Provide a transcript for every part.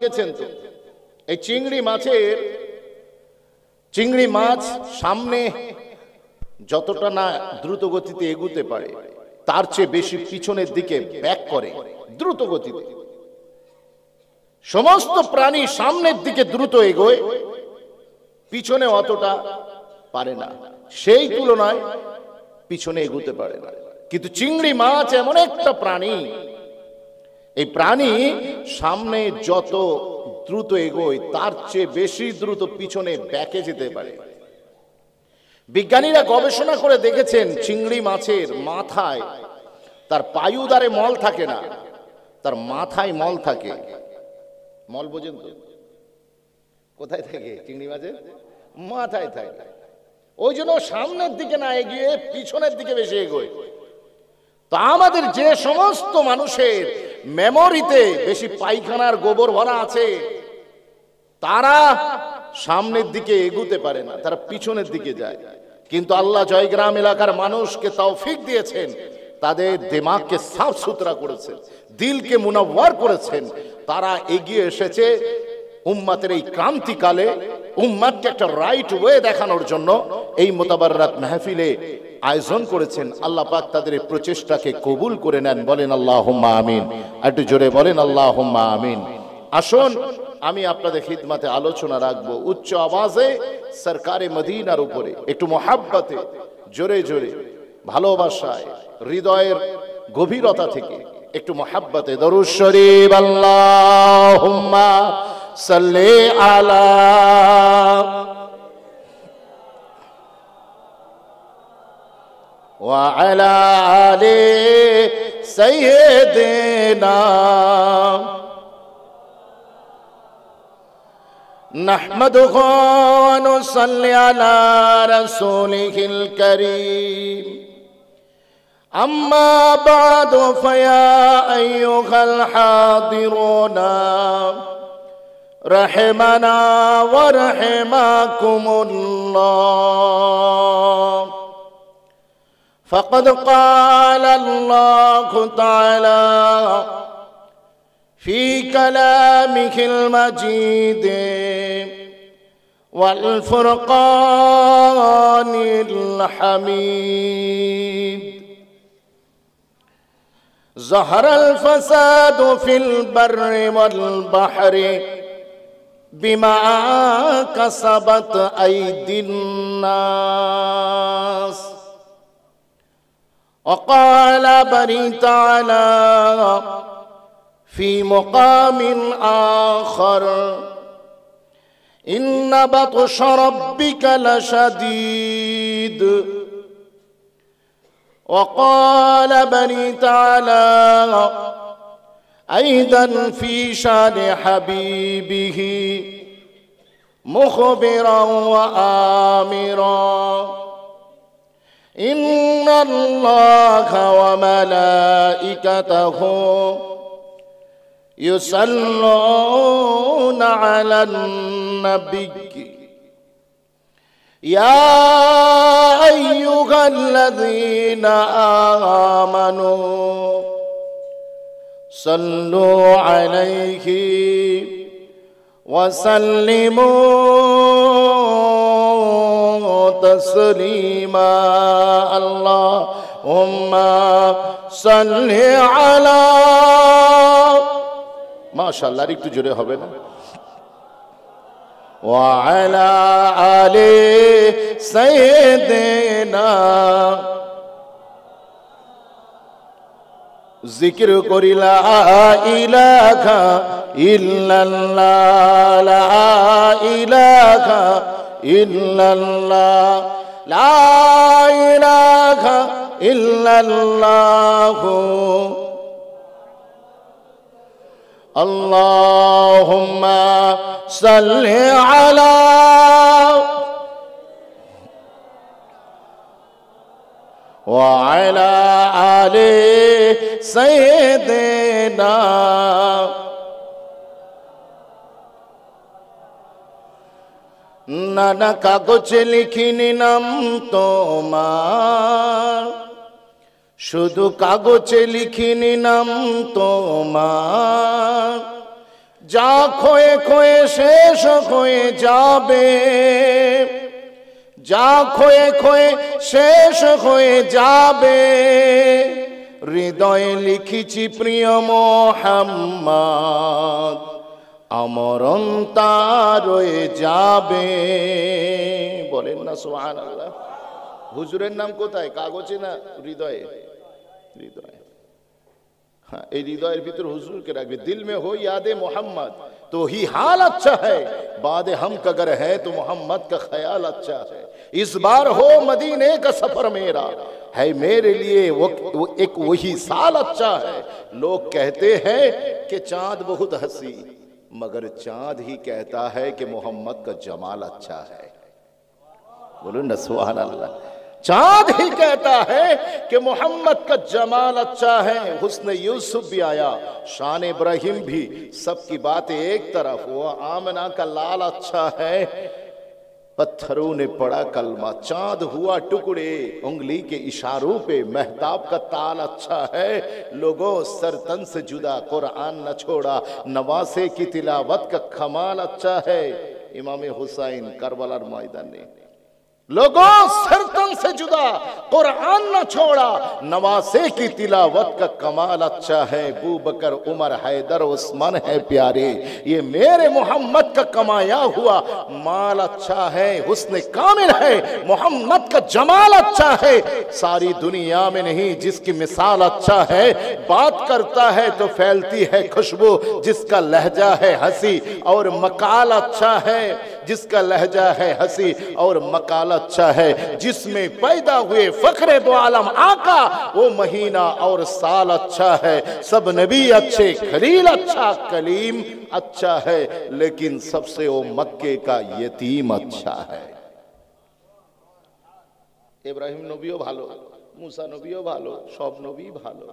দেখেছেন তো এই চিংড়ি মাছ সামনে যতটা না দ্রুত গতিতে এগুতে পারে তার চেয়ে বেশি পিছনের দিকে ব্যাক করে দ্রুত গতিতে। সমস্ত প্রাণী সামনের দিকে দ্রুত এগোয়, পিছনে অতটা পারে না, সেই তুলনায় পিছনে এগুতে পারে না। কিন্তু চিংড়ি মাছ এমন একটা প্রাণী, এই প্রাণী সামনে যত দ্রুত এগোয় তার চেয়ে বেশি দ্রুত পিছনে ব্যাকে যেতে পারে। বিজ্ঞানীরা গবেষণা করে দেখেছেন চিংড়ি মাছের মাথায় তার পায়ুদারে মল থাকে না, তার মাথায় মল থাকে। মল বোঝেন তো? কোথায় থাকে? চিংড়ি মাছের মাথায় থাকে। ওই জন্য সামনের দিকে না এগিয়ে পিছনের দিকে বেশি এগোয়। তো আমাদের যে সমস্ত মানুষের মেমোরিতে বেশি পায়খানার গোবর ভরা আছে তারা সামনের দিকে এগুতে পারে না, তারা পিছনের দিকে যায়। কিন্তু আল্লাহ জয়গ্রাম এলাকার মানুষকে তৌফিক দিয়েছেন, তাদের দিমাগকে সাফ সুতরা করেছেন, দিলকে মুনাওয়ার করেছেন। তারা এগিয়ে এসেছে উম্মাতের এই ক্রান্তিকালে উম্মাতকে একটা রাইট ওয়ে দেখানোর জন্য এই মোতাবাররাত মাহফিলে আয়োজন করেছেন। আল্লাহ পাক তাদের এই প্রচেষ্টাকে কবুল করে নেন। বলেন আল্লাহুম্মা আমিন। একটু জোরে বলেন আল্লাহুম্মা আমিন। আসুন আমি আপনাদের খিদমতে আলোচনা রাখবো উচ্চ আওয়াজে সরকারে মদিনার উপরে, একটু মোহাব্বতে, জোরে জোরে, ভালোবাসায়, হৃদয়ের গভীরতা থেকে একটু মোহাব্বতে দরুদ শরীফ আল্লাহুম্মা সাল্লি আলা ওয়া আলা আলি সাইয়্যিদিনা نحمده ونصلي على رسوله الكريم أما بعد فيا أيها الحاضرون رحمنا ورحمكم الله فقد قال الله تعالى في كلامه المجيد والفرقان الحميد ظهر الفساد في البر والبحر بما كسبت أيدي الناس وقال بني تعالى في مقام آخر إن بطش ربك لشديد وقال بني تعالى أيضا في شان حبيبه مخبرا وآمرا إن الله وملائكته يصلون على النبي يا أيها الذين آمنوا صلوا عليه وسلموا تسليما اللهم صل على মাশাআল্লাহ। আর একটু জোরে হবে না? ওয়া আলা আলি সাইয়্যিদিনা জিকির করি লা ইলাহা ইল্লাল্লাহ লা ইলাহা ইল্লাল্লাহ লা ইলাহা ইল্লাল্লাহ اللهم صل على وعلى آل سيدنا নানা কাগজে লিখিনি নাম তোমার, শুধু কাগজে লিখিনি নাম তোমার, যা ক্ষয়ে ক্ষয়ে শেষ হয়ে যাবে, যা ক্ষয়ে ক্ষয়ে শেষ হয়ে যাবে, হৃদয়ে লিখিছি প্রিয় মুহাম্মদ, আমরণতা রয়ে যাবে। বলেন না সুবহানাল্লাহ। হুজুরের নাম কোথায়? কাগজে না হৃদয়ে? হৃদয়ে। हाँ, हृदय भीतर हुजूर के रख दिल में हो याद मोहम्मद तो ही हाल अच्छा है, बाद हम कगर है तो मोहम्मद का ख्याल अच्छा है। इस बार हो मदीने का सफर मेरा है, मेरे लिए वो एक वही साल अच्छा है। लोग कहते हैं कि चांद बहुत हंसी, मगर चांद ही कहता है कि मोहम्मद का जमाल अच्छा है। बोलो न सुभान अल्लाह। चांद ही कहता है कि मोहम्मद का जमाल अच्छा है। हुस्न यूसुफ भी आया, शान इब्राहिम भी, सबकी बातें एक तरफ। वो आमना का लाल अच्छा है, पत्थरों ने पड़ा कलमा, चांद हुआ टुकड़े उंगली के इशारों पे, महताब का ताल अच्छा है। लोगों सर तन से जुदा कुरान न छोड़ा, नवासे की तिलावत का कमाल अच्छा है। इमाम हुसैन करबलार मैदान ने लोगों सरतन से जुदा कुरान न छोड़ा, नवासे की तिलावत का कमाल अच्छा है। अबू बकर उमर हैदर उस्मान है प्यारे, ये मेरे मोहम्मद का कमाया हुआ माल अच्छा है। हुस्न कामिल है, मोहम्मद का जमाल अच्छा है। सारी दुनिया में नहीं जिसकी मिसाल अच्छा है। बात करता है तो फैलती है खुशबू, जिसका लहजा है हंसी और मकाल अच्छा है। जिसका लहजा है हंसी और मकाल अच्छा है, जिसमें पैदा हुए फखरे दो आलम आका, वो महीना और साल अच्छा है। सब नबी अच्छे, खलील अच्छा, कलीम अच्छा है, लेकिन सबसे वो मक्के का यतीम अच्छा है। इब्राहिम नबीओ भालो, मूसा नबीओ भालो, सब नबी भालो,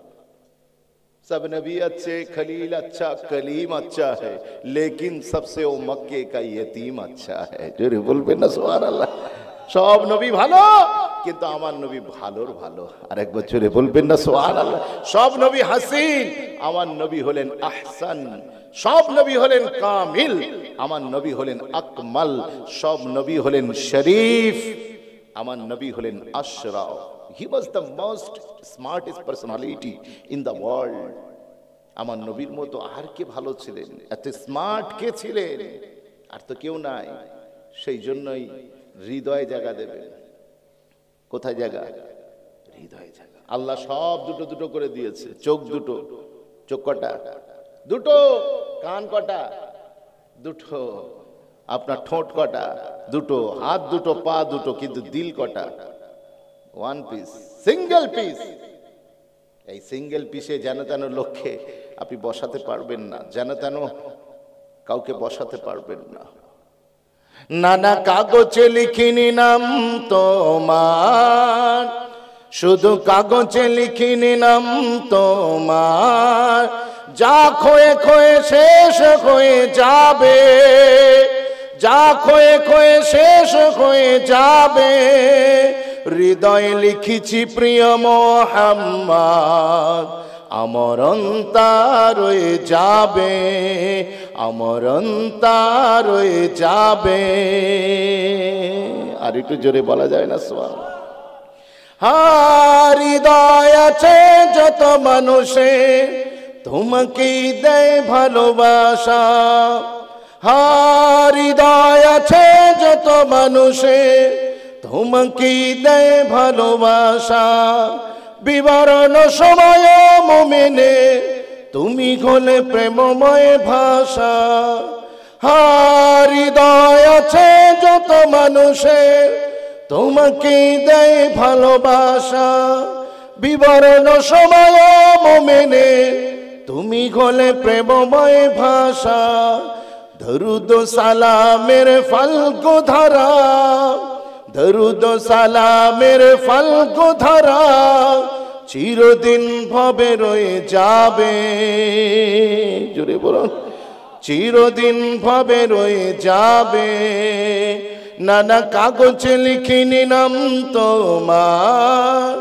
सब नबी अच्छे, खलील अच्छा, कलीम अच्छा है, लेकिन सबसे वो मक्के का यतीम अच्छा है। जोरे बोलबेन ना सुभान अल्लाह। सब नबी भालो, किन्तु आमार नबी भालोर भालो। आरेक बछरे बोलबेन ना सुभान अल्लाह। सब नबी हासिन, आमार नबी हलेन आहसान। सब नबी हलेन कामिल, आमार नबी हलेन আকমাল। सब नबी हलेन शरीफ, आमार नबी हलेन ashraf. He was the most smartest personality in the world. আমার নবীর মতো আর কে ভালো ছিলেন? এত স্মার্ট কে ছিলেন? আর তো কেউ নাই। সেই জন্যই হৃদয়ে জায়গা দেবেন। কোথায় জায়গা? হৃদয়ে জায়গা। আল্লাহ সব দুটো দুটো করে দিয়েছে। চোখ দুটো, চোখ কটা? দুটো। কান কটা? দুটো। আপনার ঠোঁট কটা? দুটো। হাত দুটো, পা দুটো, কিন্তু দিল কটা? One piece, single piece. এই সিঙ্গেল পিসে যেন তেন লক্ষ্যে আপনি বসাতে পারবেন না, যেন তেন কাউকে বসাতে পারবেন না। নানা কাগজে লিখিনি নাম তোমার, শুধু কাগজে লিখিনি নাম তোমার। যা ক্ষয়ে ক্ষয়ে শেষ হয়ে যাবে, যা ক্ষয়ে ক্ষয়ে শেষ হয়ে যাবে, হৃদয়ে লিখিছি প্রিয় মুহাম্মদ, আমরণতা রয়ে যাবে, আমরণতা রয়ে যাবে। আর একটু জোরে বলা যায় না সুবহানাল্লাহ। হৃদয় আছে যত মানুষে তোমাকে দেয় ভালোবাসা। হৃদয় আছে যত মানুষে তোমাকে দেয় ভালোবাসা। বিবরণ সময় মুমিনে তুমি হলে প্রেমময় ভাষা। হৃদয় আছে যত মানুষে তোমাকে দেয় ভালোবাসা। বিবরণ সময় মুমিনে তুমি হলে প্রেমময় ভাষা। দরুদ সালামের ফাল্গু ধারা, দরুদ সালামের ফাল্গু ধারা চিরদিন ভাবে রয়ে যাবে। জোরে বলুন, চিরদিন ভাবে রয়ে যাবে। নানা কাগজে লিখিনি নাম তোমার,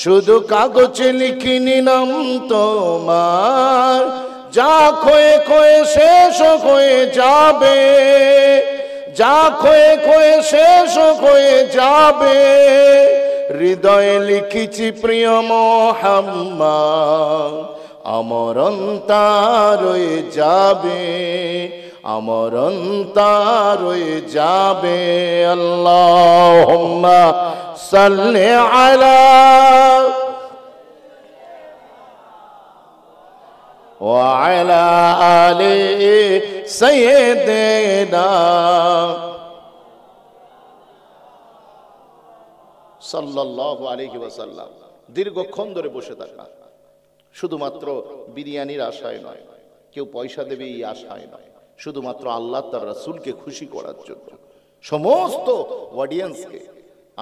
শুধু কাগজে লিখিনি নাম তোমার। যা ক্ষয়ে ক্ষয়ে শেষ হয়ে যাবে, যা ক্ষয়ে ক্ষয়ে শেষ হয়ে যাবে, হৃদয়ে লিখিছি প্রিয় মুহাম্মদ, আমার অন্তর রয়ে যাবে, আমার অন্তর রয়ে যাবে। আল্লাহুম্মা সাল্লি আলা ওয়া আলা আলি সাইয়্যিদিনা সাল্লাল্লাহু আলাইহি ওয়াসাল্লাম। দীর্ঘক্ষণ ধরে বসে থাকা, শুধুমাত্র বিরিয়ানির আশায় নয়, কেউ পয়সা দেবে এই আশায় নয়, শুধুমাত্র আল্লাহ তার রাসূলকে খুশি করার জন্য সমস্ত অডিয়েন্সকে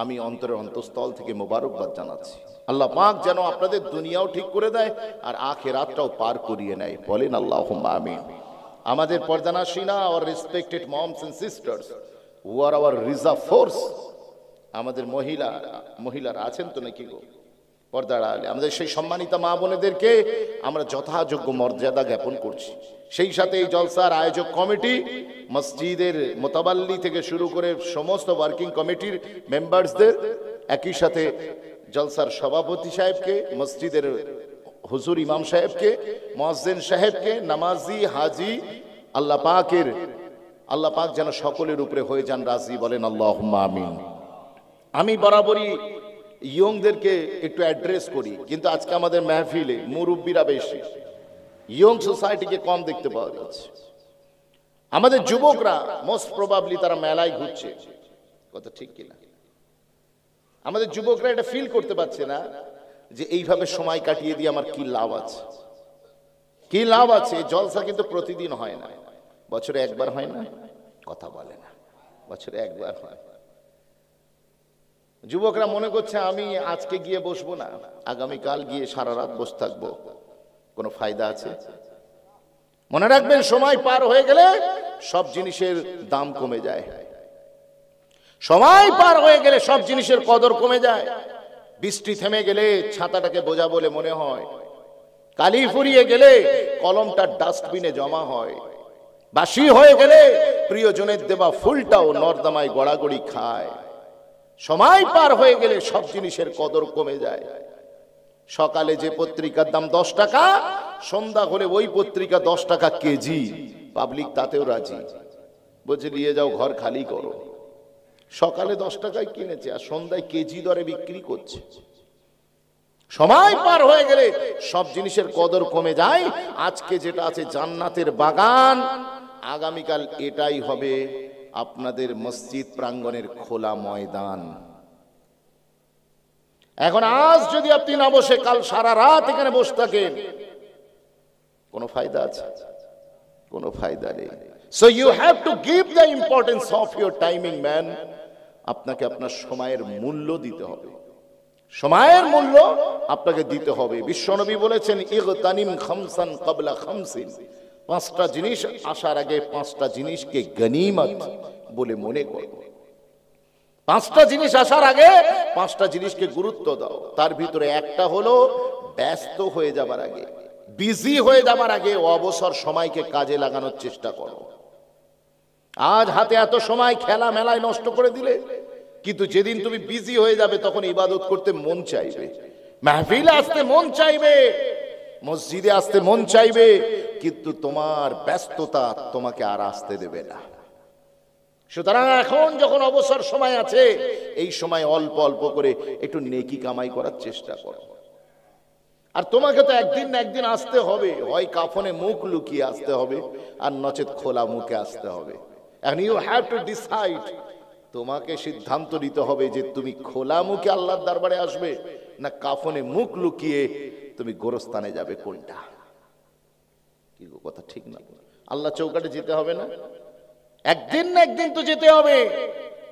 আমি অন্তরের অন্তঃস্থল থেকে মোবারকবাদ জানাচ্ছি। আল্লাহ পাক যেন আপনাদের দুনিয়াও ঠিক করে দেয় আর আখিরাতটাও পার করিয়ে নেয়, বলেন আল্লাহুম্মা আমিন। আমাদের পর্দানাসীনা আর respected moms and sisters who are our reserve force, আমাদের মহিলারা আছেন তো নাকি গো পর্দার আড়ালে, আমাদের সেই সম্মানিত মা বোনেদেরকে আমরা যথাযোগ্য মর্যাদা জ্ঞাপন করছি। সেই সাথে এই জলসার আয়োজক কমিটি, মসজিদের মোতাবাল্লি থেকে শুরু করে সমস্ত ওয়ার্কিং কমিটির মেম্বার্সদের, একই সাথে জলসার সভাপতি সাহেবকে, মসজিদের হুজুর ইমাম সাহেবকে, মুয়াজ্জিন সাহেবকে, নামাজি হাজি, আল্লাহ পাক যেন সকলের উপরে হয়ে যান রাজি, বলেন আল্লাহুম্মা আমিন। আমি বরাবরই ইয়ংদেরকে একটু অ্যাড্রেস করি, কিন্তু আজকে আমাদের মাহফিলে মুরব্বীরা বেশি, ইয়ং সোসাইটিকে কম দেখতে পাওয়া যাচ্ছে। আমাদের যুবকরা মোস্ট প্রবাবলি তারা মেলায় ঘুরছে, কথা ঠিক কিনা? আমাদের যুবকরা এটা ফিল করতে পারছে না যে এইভাবে সময় কাটিয়ে দিয়ে আমার কি লাভ আছে, কি লাভ আছে। জলসা কিন্তু প্রতিদিন হয় না, বছরে একবার হয় না, কথা বলে না, বছরে একবার হয়। যুবকরা মনে করছে আমি আজকে গিয়ে বসবো না, আগামীকাল গিয়ে সারা রাত বসে থাকবো, কোনো ফায়দা আছে? মনে রাখবেন, সময় পার হয়ে গেলে সব জিনিসের দাম কমে যায়, সময় পার হয়ে গেলে সব জিনিসের কদর কমে যায়। বৃষ্টি থেমে গেলে ছাতাটাকে বোঝা বলে মনে হয়, কালি ফুরিয়ে গেলে কলমটা ডাস্টবিনে জমা হয়, বাসি হয়ে গেলে প্রিয়জনের দেওয়া ফুলটাও নর্দমায় গড়াগড়ি খায়। সময় পার হয়ে গেলে সব জিনিসের কদর কমে যায়। সকালে যে পত্রিকার দাম 10 টাকা, সন্ধ্যা হলে ওই পত্রিকা 10 টাকা কেজি, পাবলিক তাতেও রাজি, বলছে নিয়ে যাও, ঘর খালি করো। সকালে 10 টাকায় কিনেছে আর সন্ধ্যায় কেজি দরে বিক্রি করছে। সময় পার হয়ে গেলে সব জিনিসের কদর কমে যায়। আজকে যেটা আছে জান্নাতের বাগান, আগামীকাল এটাই হবে আপনাদের মসজিদ প্রাঙ্গণের খোলা ময়দান। এখন আজ যদি আপনি না বসে কাল সারা রাত এখানে বসে থাকেন, কোনো ফায়দা আছে? কোনো ফায়দা নেই। So you have to give the importance of your timing, man. আপনাকে আপনার সময়ের মূল্য দিতে হবে, সময়ের মূল্য আপনাকে দিতে হবে। বিশ্বনবী বলেছেন, ইগতানিম খামসান ক্বাবলা খামসিন, 5টা জিনিস আসার আগে 5টা জিনিসকে গনিমত বলে মনে করো। 5টা জিনিস আসার আগে 5টা জিনিসকে গুরুত্ব দাও। তার ভিতরে একটা হলো ব্যস্ত হয়ে যাবার আগে, বিজি হয়ে যাবার আগে অবসর সময়কে কাজে লাগানোর চেষ্টা করো। আজ হাতে এত সময় খেলা মেলায় নষ্ট করে দিলে, কিন্তু যেদিন তুমি বিজি হয়ে যাবে তখন ইবাদত করতে মন চাইবে, মাহফিলে আসতে মন চাইবে, মসজিদে আসতে মন চাইবে, কিন্তু তোমার ব্যস্ততা তোমাকে আর আসতে দেবে না। সুতরাং এখন যখন অবসর সময় আছে, এই সময় অল্প অল্প করে একটু নেকি কামাই করার চেষ্টা করো। আর তোমাকে তো একদিন না একদিন আসতে হবে, হয় কাফনে মুখ লুকিয়ে আসতে হবে আর নচেত খোলা মুখে আসতে হবে। And you have to decide, তোমাকে সিদ্ধান্ত নিতে হবে যে তুমি খোলা মুখে আল্লাহর দরবারে আসবে না কাফনে মুখ লুকিয়ে তুমি গোরস্থানে যাবে, কোনটা? কি কথা ঠিক না? আল্লাহ চৌকাটে যেতে হবে না? একদিন না একদিন তো যেতে হবে।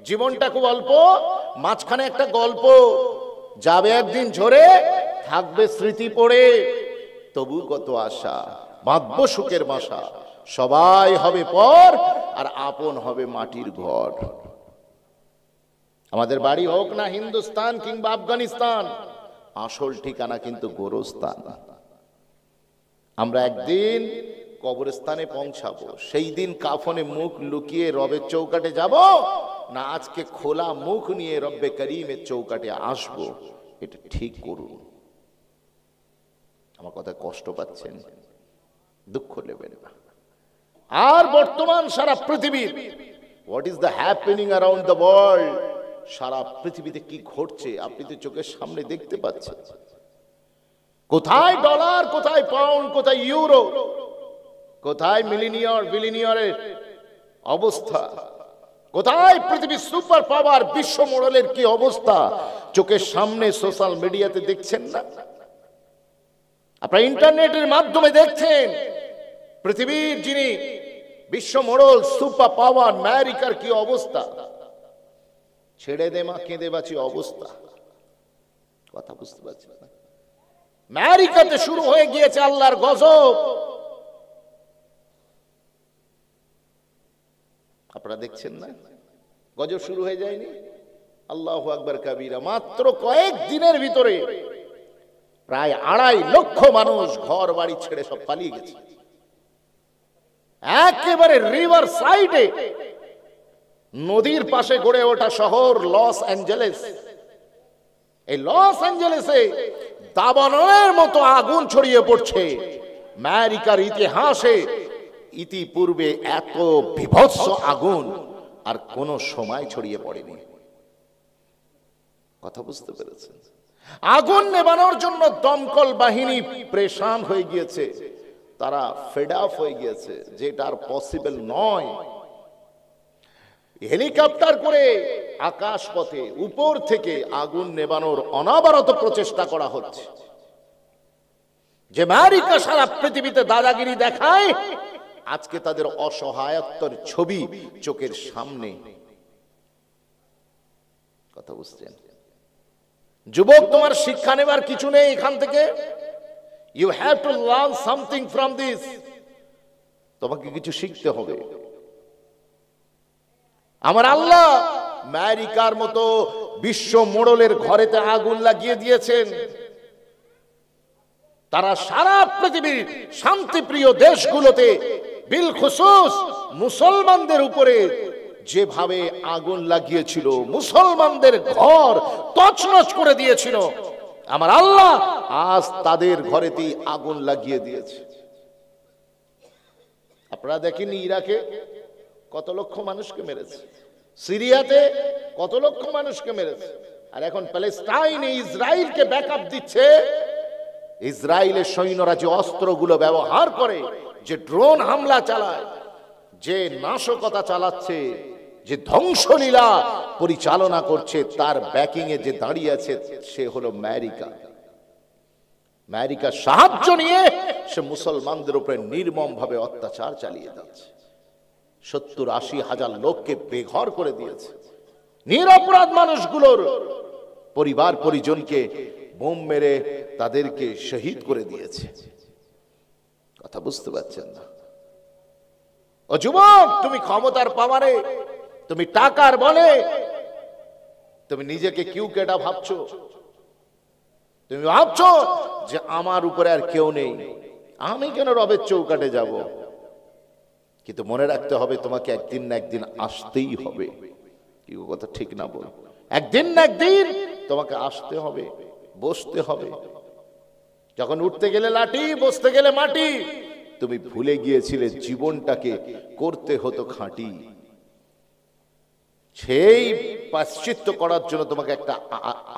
জীবনটা খুব অল্প, মাঝখানে একটা গল্প যাবে একদিন ঝরে, থাকবে স্মৃতি পড়ে, তবু কত আশা, বাঁধবো সুখের বাসা, সবাই হবে পর আর আপন হবে মাটির ঘর। আমাদের বাড়ি হোক না হিন্দুস্তান কিংবা আফগানিস্তান, আসল ঠিকানা কিন্তু গোরস্থান। আমরা একদিন কবরস্থানে পৌঁছাবো, সেই দিন কাফনে মুখ লুকিয়ে রবের চৌকাটে যাব, না আজকে খোলা মুখ নিয়ে রব্বে করিমের চৌকাটে আসবো? এটা ঠিক করুন। আমার কথা কষ্ট পাচ্ছেন, দুঃখ নেবেন না। আর বর্তমান সারা পৃথিবীর what is the happening around the world, সারা পৃথিবীতে কি ঘটছে আপনি তো চোখের সামনে দেখতে পাচ্ছেন। কোথায় ডলার, কোথায় পাউন্ড, কোথায় ইউরো, কোথায় মিলিনিয়র বিলিনিয়রের অবস্থা, কোথায় পৃথিবীর সুপার পাওয়ার বিশ্ব মডেলের কি অবস্থা চোখের সামনে সোশ্যাল মিডিয়াতে দেখছেন না? আপনারা ইন্টারনেটের মাধ্যমে দেখছেন পৃথিবীর যিনি বিশ্ব মডেল সুপার পাওয়ার আমেরিকার কি অবস্থা। ছেড়ে দে মা কেঁদে বাঁচি অবস্থা। কথা বুঝতে পারছেন না? আমেরিকাতে শুরু হয়ে গিয়েছে আল্লাহর গজব। আপনারা দেখছেন না? গজব শুরু হয়ে যায়নি? আল্লাহু আকবার কাবীরা। মাত্র কয়েক দিনের ভিতরে প্রায় 2.5 লক্ষ মানুষ ঘর বাড়ি ছেড়ে সব পালিয়ে গেছে। একেবারে রিভার সাইডে নদীর পাশে গড়ে ওঠা শহর লস অ্যাঞ্জেলেস। এই লস অ্যাঞ্জেলেসে দাবানলের মতো আগুন ছড়িয়ে পড়ছে। আমেরিকার ইতিহাসে ইতিপূর্বে এত বিভৎস আগুন আর কোন সময় ছড়িয়ে পড়েনি। কথা বুঝতে পেরেছেন? আগুন নেভানোর জন্য দমকল বাহিনী প্রেশান হয়ে গিয়েছে, তারা ফেড আপ হয়ে গিয়েছে, যেটা আর পসিবল নয়। হেলিকপ্টার করে আকাশ পথে উপর থেকে আগুন নেভানোর অনবরত প্রচেষ্টা করা হচ্ছে। যে আমেরিকা সারা পৃথিবীতে দাদাগিরি দেখায়, আজকে তাদের অসহায়ত্বের ছবি চোখের সামনে। কথা বুঝছেন? যুবক, তোমার শিক্ষা নেবার কিছু নেই এখান থেকে। You have to learn something from this. তোমাকে কিছু শিখতে হবে। আমার আল্লাহ আমেরিকার মতো বিশ্ব মোড়লের ঘরেতে আগুন লাগিয়ে দিয়েছেন। তারা সারা পৃথিবীর শান্তিপ্রিয় দেশগুলোতে বিলখুসুস মুসলমানদের উপরে যেভাবে আগুন লাগিয়েছিল, মুসলমানদের ঘর তছনছ করে দিয়েছিল, আমার আল্লাহ আজ তাদের ঘরেতেই আগুন লাগিয়ে দিয়েছে। আপনারা দেখেননি ইরাকে কত লক্ষ মানুষকে মেরেছে, সিরিয়াতে কত লক্ষ মানুষকে মেরেছে, আর এখন প্যালেস্টাইনে ইসরায়েলকে ব্যাকআপ দিচ্ছে। ইসরায়েলের সৈন্যরা যে অস্ত্রগুলো ব্যবহার করে, যে ড্রোন হামলা চালায়, যে নাশকতা চালাচ্ছে, যে ধ্বংসলীলা পরিচালনা করছে, তার ব্যাকিং এ যে দাঁড়িয়ে আছে সে হলো আমেরিকা। আমেরিকার সাহায্য নিয়ে সে মুসলমানদের উপরে নির্মম ভাবে অত্যাচার চালিয়ে যাচ্ছে। 70-80 হাজার লোককে বেঘর করে দিয়েছে। নিরপরাধ মানুষগুলোর পরিবার পরিজনকে বোম মেরে তাদেরকে শহীদ করে দিয়েছে। কথা বুঝতে পারছেন না? ও যুবক, তুমি ক্ষমতার পাওয়ারে, তুমি টাকার বলে তুমি নিজেকে কিউ কেটা ভাবছো। তুমি ভাবছো যে আমার উপরে আর কেউ নেই, আমি কেন রবের চৌকাটে যাব। কিন্তু মনে রাখতে হবে, তোমাকে একদিন না একদিন আসতেই হবে। কি কথা ঠিক না বল? একদিন না একদিন তোমাকে আসতে হবে, বসতে হবে। যখন উঠতে গেলে লাঠি, বসতে গেলে মাটি। তুমি ভুলে গিয়েছিলে জীবনটাকে করতে হতো খাঁটি। সেই প্রায়শ্চিত্ত করার জন্য তোমাকে একটা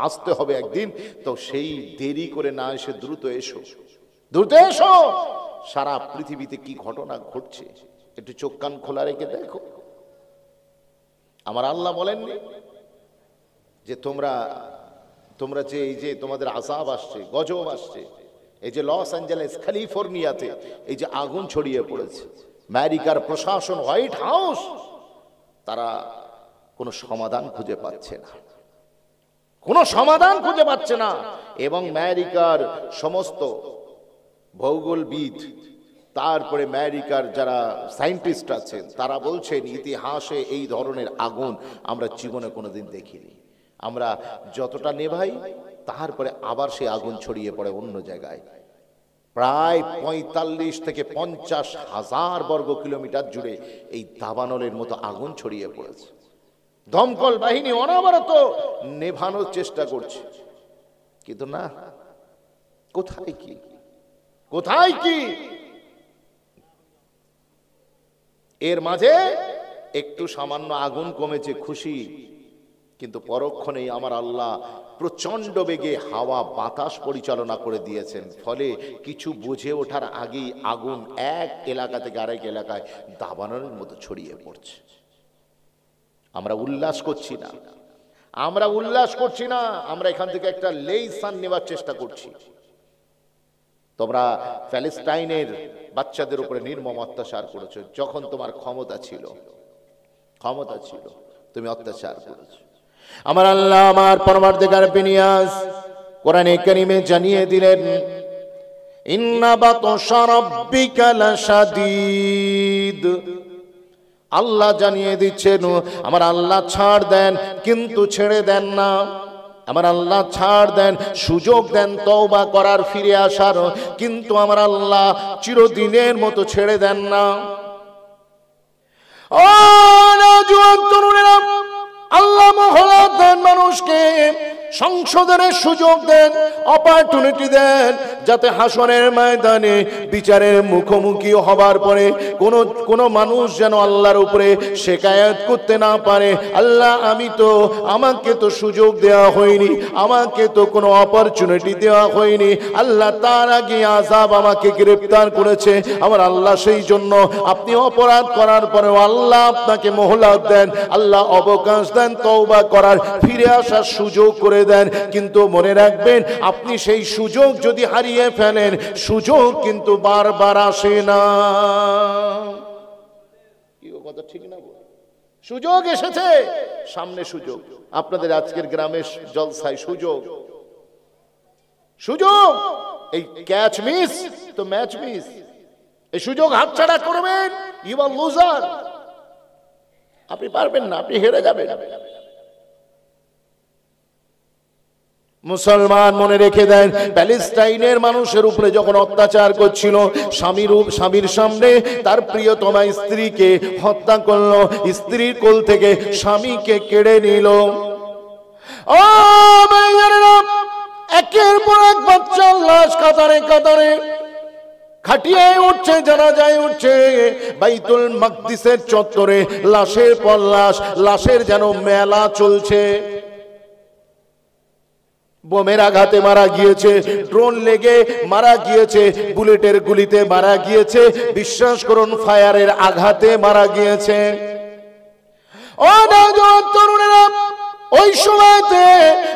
আসতে হবে একদিন। তো সেই দেরি করে না এসে দ্রুত এসো, দ্রুত এসো। সারা পৃথিবীতে কি ঘটনা ঘটছে একটু চোখ কান খোলা রেখে দেখো। আমার আল্লাহ বলেননি যে তোমরা যে এই যে তোমাদের আযাব আসছে, গজব আসছে, এই যে লস অ্যাঞ্জেলেস, ক্যালিফোর্নিয়াতে এই যে আগুন ছড়িয়ে পড়েছে, আমেরিকার প্রশাসন, হোয়াইট হাউস, তারা কোনো সমাধান খুঁজে পাচ্ছে না, কোনো সমাধান খুঁজে পাচ্ছে না। এবং আমেরিকার সমস্ত ভৌগোলবিদ, তারপরে আমেরিকার যারা সায়েন্টিস্ট আছেন, তারা বলছেন ইতিহাসে এই ধরনের আগুন আমরা জীবনে কোনোদিন দেখিনি। আমরা যতটা নেভাই তারপরে আবার সেই আগুন ছড়িয়ে পড়ে অন্য জায়গায়। প্রায় ৪৫ থেকে ৫০ হাজার বর্গ কিলোমিটার জুড়ে এই দাবানলের মতো আগুন ছড়িয়ে পড়েছে। দমকল বাহিনী অনবরত নেভানোর চেষ্টা করছে, কিন্তু না, কোথায় কি, কোথায় কি। এর মাঝে একটু সামান্য আগুন কমেছে, খুশি, কিন্তু পরক্ষণেই আমার আল্লাহ প্রচন্ড বেগে হাওয়া বাতাস পরিচালনা করে দিয়েছেন, ফলে কিছু বুঝে ওঠার আগেই আগুন এক এলাকা থেকে আরেক এলাকায় দাবানলের মতো ছড়িয়ে পড়ছে। আমরা উল্লাস করছি না, আমরা উল্লাস করছি না, আমরা এখান থেকে একটা লেইসান নেওয়ার চেষ্টা করছি। তোমরা প্যালেস্টাইনের বাচ্চাদের উপরে নির্মম অত্যাচার করেছো, যখন তোমার ক্ষমতা ছিল, ক্ষমতা ছিল, তুমি অত্যাচার করেছো। আমার আল্লাহ, আমার পরমার্থকার বিনিয়াস কোরআনে কারীমে জানিয়ে দিলেন, ইন্না বাতশা রাব্বিকা লাশাদীদ। আল্লাহ জানিয়ে দিচ্ছেন, আমার আল্লাহ ছাড় দেন কিন্তু ছেড়ে দেন না। আমার আল্লাহ ছাড় দেন, সুযোগ দেন তওবা করার, ফিরে আসার, কিন্তু আমার আল্লাহ চিরদিনের মতো ছেড়ে দেন না। ও নওজোয়ান তরুণেরা, আল্লাহ মহলত দেন মানুষকে, সংশোধনের সুযোগ দেন, অপরচুনিটি দেন, যাতে হাসরের ময়দানে বিচারের মুখোমুখি হবার পরে কোনো মানুষ যেন আল্লাহর উপরে শিকায়াত করতে না পারে, আল্লাহ আমাকে তো সুযোগ দেওয়া হয়নি, আমাকে তো কোনো অপরচুনিটি দেওয়া হয়নি, আল্লাহ তার আগে আযাব আমাকে গ্রেফতার করেছে। আমার আল্লাহ সেই জন্য আপনি অপরাধ করার পরেও আল্লাহ আপনাকে মোহলত দেন, আল্লাহ অবকাশ দেন তওবা করার, ফিরে আসার সুযোগ করে দেন। কিন্তু মনে রাখবেন, আপনি সেই সুযোগ যদি হারিয়ে ফেলেন, সুযোগ কিন্তু বারবার আসে না। কি কথা ঠিক না? সুযোগ এসেছে সামনে, সুযোগ আপনাদের আজকের গ্রামের জলসায় সুযোগ, সুযোগ। এই ক্যাচ মিস তো ম্যাচ মিস, এই সুযোগ হাতছাড়া করবেন, ইউ আর লুজার। আপনি পারবেন না, আপনি হেরে যাবেন। মুসলমান মনে রেখে দেন, প্যালেস্টাইনের মানুষের উপরে যখন অত্যাচার করছিল, স্বামীর সামনে তার প্রিয়তমা স্ত্রীকে হত্যা করলো, স্ত্রীর কোল থেকে স্বামীকে কেড়ে নিল। ও ভাইয়েরা, একের পর এক বাচ্চার লাশ কাতারে কাতারে খাটিয়ে উঠছে, জানাজায় উঠছে। বাইতুল মাকদিসের চত্বরে লাশের পর লাশ, লাশের যেন মেলা চলছে। বোমের আঘাতে মারা গিয়েছে, ড্রোন লেগে মারা গিয়েছে, বুলেটের গুলিতে মারা গিয়েছে, বিশ্বাস করুন ফায়ারের আঘাতে মারা গিয়েছে। ও নওজোয়ান তরুণেরা, ওই সময়তে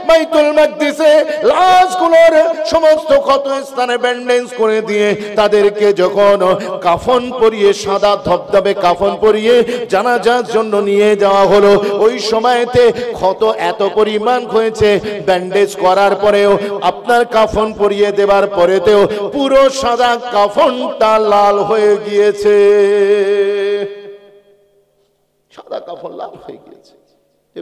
বাইতুল মাকদিসে লাশগুলোর সমস্ত ক্ষত স্থানে ব্যান্ডেজ করে দিয়ে তাদেরকে যখন কাফন পরিয়ে, সাদা ধবধবে কাফন পরিয়ে জানাজার জন্য নিয়ে যাওয়া হলো, ওই সময়তে ক্ষত এত পরিমাণ হয়েছে, ব্যান্ডেজ করার পরেও, আপনার কাফন পরিয়ে দেবার পরেতেও পুরো সাদা কাফনটা লাল হয়ে গিয়েছে, সাদা কাফন লাল হয়ে গিয়েছে।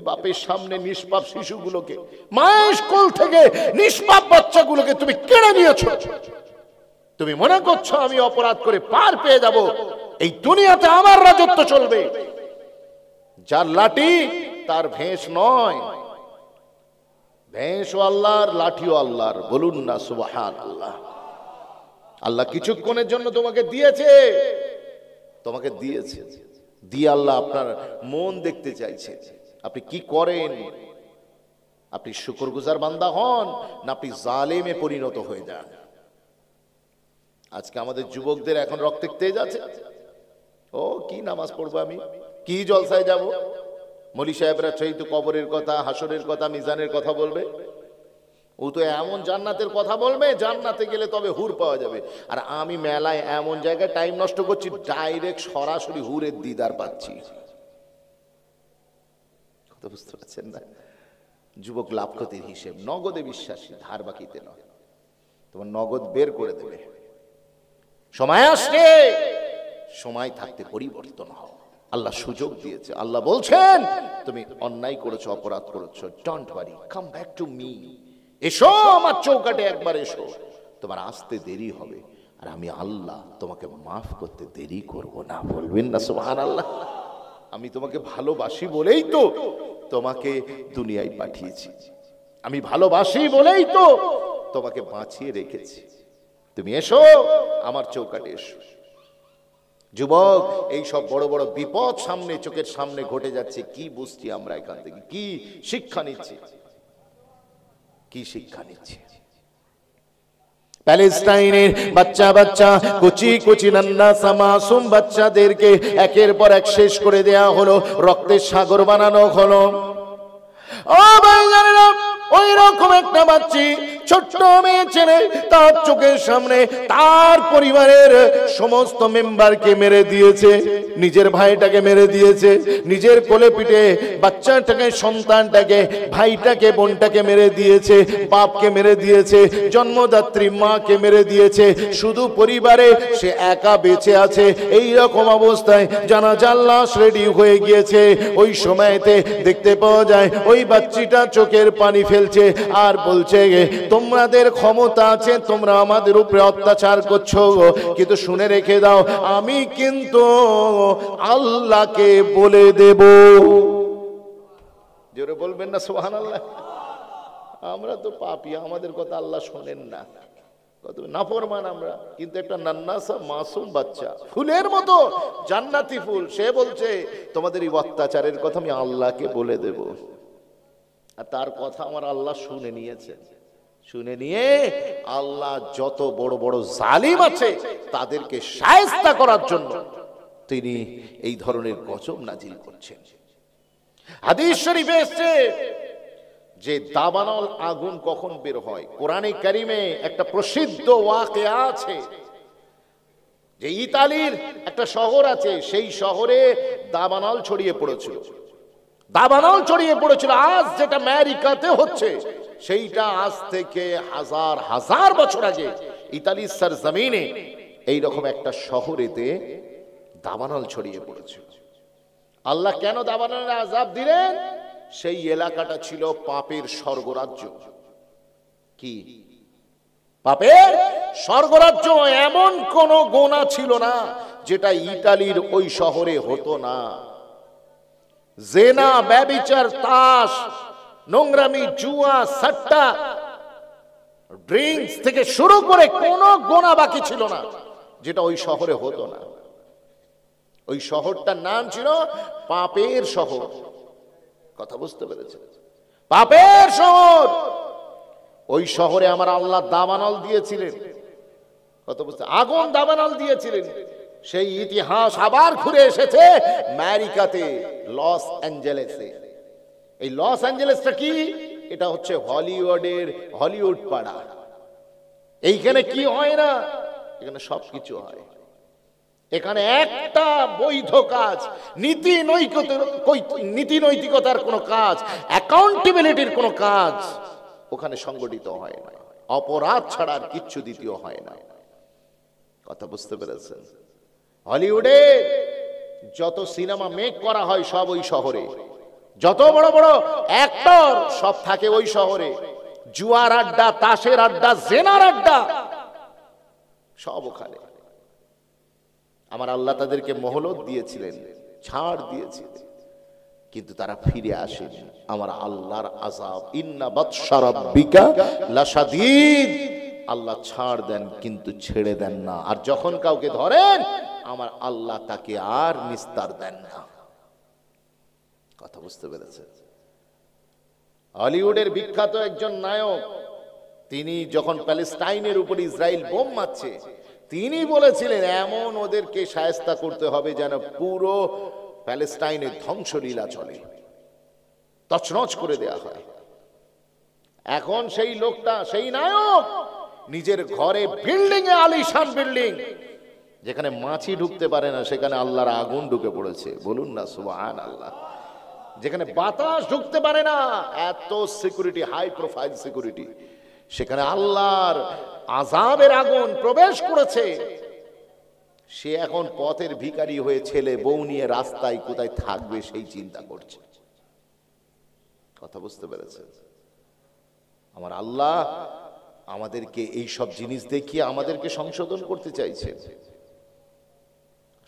বাপের সামনে নিষ্পাপ শিশুগুলোকে, মায়ের কোল থেকে নিষ্পাপ বাচ্চাগুলোকে তুমি কেড়ে নিয়েছো। তুমি মনে করছো আমি অপরাধ করে পার পেয়ে যাব, এই দুনিয়াতে আমার রাজত্ব চলবে। যার লাঠি তার ভেষ নয়, ভেষও আল্লাহর, লাঠিও আল্লাহর। বলুন না সুবহানাল্লাহ। আল্লাহ কিছুক্ষণের জন্য তোমাকে দিয়েছে, তোমাকে দিয়েছে, দিয়ে আল্লাহ আপনার মন দেখতে চাইছে, আপনি কি করেন। আপনি শুকরগুজার বান্দা হন না আপনি জালেমে পরিণত হয়ে যান। আজকে আমাদের যুবকদের এখন রক্তের তেজ আছে, ও কি নামাজ পড়বো আমি, কি জলসায় যাব। মলি সাহেবরা চাইতো কবরের কথা, হাসরের কথা, মিজানের কথা বলবে, ও তো এমন জান্নাতের কথা বলবে, জান্নাতে গেলে তবে হুর পাওয়া যাবে। আর আমি মেলায় এমন জায়গায় টাইম নষ্ট করছি, ডাইরেক্ট সরাসরি হুরের দিদার পাচ্ছি। বুঝতে পারছেন না? যুবক লাভ ক্ষতির হিসেব, নগদে বিশ্বাসী, ধার বাকিতে নয়। তোমার নগদ বের করে দেবে। সময় আসছে, সময় থাকতে পরিবর্তন হও। আল্লাহ সুযোগ দিয়েছে, আল্লাহ বলছেন তুমি অন্যায় করেছো, অপরাধ করেছো, don't worry, come back to me. এসো আমার চৌকাটে একবার এসো, তোমার আসতে দেরি হবে। আর আমি আল্লাহ তোমাকে মাফ করতে দেরি করব না। বলবেন না সুবহানাল্লাহ? আমি তোমাকে ভালোবাসি বলেই তো তোমাকে দুনিয়ায় পাঠিয়েছি, আমি ভালোবাসি বলেই তো তোমাকে বাঁচিয়ে রেখেছি। তুমি এসো আমার চৌকাঠে এসো। যুবক, এই সব বড় বড় বিপদ সামনে, চোখের সামনে ঘটে যাচ্ছে, কি বুঝছি আমরা এখান থেকে? কি শিক্ষা নিচ্ছি? কি শিক্ষা নিচ্ছি? প্যালেস্টাইনের বাচ্চা বাচ্চা কুচি কুচি নান্না মাসুম বাচ্চাদেরকে একের পর এক শেষ করে দেয়া হলো, রক্তের সাগর বানানো হলো। ও ভাইজানেরা, ওই রকম একটা বাচ্চি, ছোট্ট মেয়ে ছেলে, তার চোখের সামনে তার পরিবারের সমস্ত মেম্বারকে মেরে দিয়েছে, নিজের ভাইটাকে মেরে দিয়েছে, নিজের কোলে পিঠে বাচ্চাটাকে, সন্তানটাকে, ভাইটাকে, বোনটাকে মেরে দিয়েছে, বাপকে মেরে দিয়েছে, জন্মদাত্রী মাকে মেরে দিয়েছে, শুধু পরিবারে সে একা বেঁচে আছে। এই রকম অবস্থায় জানাজার লাশ রেডি হয়ে গিয়েছে। ওই সময়তে দেখতে পাওয়া যায় ওই বাচ্চিটা চোখের পানি ফেলছে আর বলছে, তোমাদের ক্ষমতা আছে, তোমরা আমাদের উপরে অত্যাচার করছো, কিন্তু শুনে রেখে দাও, আমি কিন্তু আল্লাহকে বলে দেব। জোরে বলবেন না সুবহানাল্লাহ? আমরা তো পাপী, আমাদের কথা আল্লাহ শোনেন না, কত নাফরমান আমরা। কিন্তু একটা নান্নাসা মাসুম বাচ্চা, ফুলের মতো জান্নাতি ফুল, সে বলছে তোমাদের এই অত্যাচারের কথা আমি আল্লাহকে বলে দেব। আর তার কথা আমার আল্লাহ শুনে নিয়েছেন। শুনে নিয়ে আল্লাহ যত বড় বড় জালিম আছে তাদেরকে শায়েস্তা করার জন্য তিনি এই ধরনের গজব নাজিল করছেন। হাদিস শরীফে এসেছে যে দাবানল আগুন কখন বের হয়। কোরআনে কারিমে একটা প্রসিদ্ধ ওয়াকিয়া আছে যে ইতালির একটা শহর আছে, সেই শহরে দাবানল ছড়িয়ে পড়েছিল। দাবানল ছড়িয়ে পড়েছিল। আজ যেটা আমেরিকাতে হচ্ছে সেইটা আজ থেকে হাজার হাজার বছর আগে ইতালির সরজমিনে এইরকম একটা শহরেতে দাবানল ছড়িয়ে পড়েছিল। আল্লাহ কেন দাবানলের আযাব দিলেন? সেই এলাকাটা ছিল পাপের স্বর্গরাজ্য। কি পাপের স্বর্গরাজ্য? এমন কোন গোনা ছিল না যেটা ইতালির ওই শহরে হতো না। জেনা, ব্যভিচার, তাস, নোংরামি, জুয়া, সাট্টা, ড্রিঙ্কস থেকে শুরু করে কোনো গোনা বাকি ছিল না যেটা ওই শহরে হতো না। ওই শহরটার নাম ছিল পাপের শহর। কথা বুঝতে পেরেছেন? পাপের শহর। ওই শহরে আমার আল্লাহ দাবানল দিয়েছিলেন। কথা বুঝতে, আগুন দাবানল দিয়েছিলেন। সেই ইতিহাস আবার ঘুরে এসেছে আমেরিকাতে, লস অ্যাঞ্জেলেসে। এই লস অ্যাঞ্জেলেসটা কি? এটা হচ্ছে হলিউড পাড়া। এইখানে কি হয় না? এখানে সবকিছু হয়। এখানে একটা বৈধ কাজ, নীতি নৈতিকতার কোন কাজ, অ্যাকাউন্টেবিলিটির কোন কাজ ওখানে সংগঠিত হয় না। অপরাধ ছাড়া আর কিচ্ছু দ্বিতীয় হয় না। কথা বুঝতে পেরেছেন? হলিউডে যত সিনেমা মেক করা হয় সব ওই শহরে। যত বড় বড় অ্যাক্টর সব থাকে ওই শহরে। জুয়ার আড্ডা, তাসের আড্ডা, জেনার আড্ডা সব ওখানে। আমার আল্লাহ তাদেরকে মহলত দিয়েছিলেন, ছাড় দিয়েছিলেন, কিন্তু তারা ফিরে আসেনি। আমার আল্লাহর আযাব, ইন্না বাতশা রাব্বিকা লাশাদীদ। আল্লাহ ছাড় দেন কিন্তু ছেড়ে দেন না। আর যখন কাউকে ধরেন আমার আল্লাহ তাকে আর নিস্তার দেন না। কথা বুঝতে পেরেছেন? হলিউডের বিখ্যাত একজন নায়ক, তিনি যখন প্যালেস্টাইনের উপর ইসরায়েল বোম মারছে, তিনি বলেছিলেন এমন ওদেরকে শায়েস্তা করতে হবে যেন পুরো প্যালেস্টাইনের ধ্বংসলীলা চলে, তছনছ করে দেয়া হয়। এখন সেই লোকটা, সেই নায়ক নিজের ঘরে বিল্ডিং এ, আলিশান বিল্ডিং, যেখানে মাছি ঢুকতে পারে না সেখানে আল্লাহর আগুন ঢুকে পড়েছে। বলুন না সুবহানাল্লাহ। যেখানে বাতাস ঢুকতে পারে না, এত সিকিউরিটি, হাই প্রোফাইল সিকিউরিটি, সেখানে আল্লাহর আযাবের আগুন প্রবেশ করেছে। সে এখন পথের ভিখারি হয়ে ছেলে বউ নিয়ে রাস্তায় কোথায় থাকবে সেই চিন্তা করছে। কথা বুঝতে পেরেছে? আমার আল্লাহ আমাদেরকে এই সব জিনিস দেখিয়ে আমাদেরকে সংশোধন করতে চাইছেন,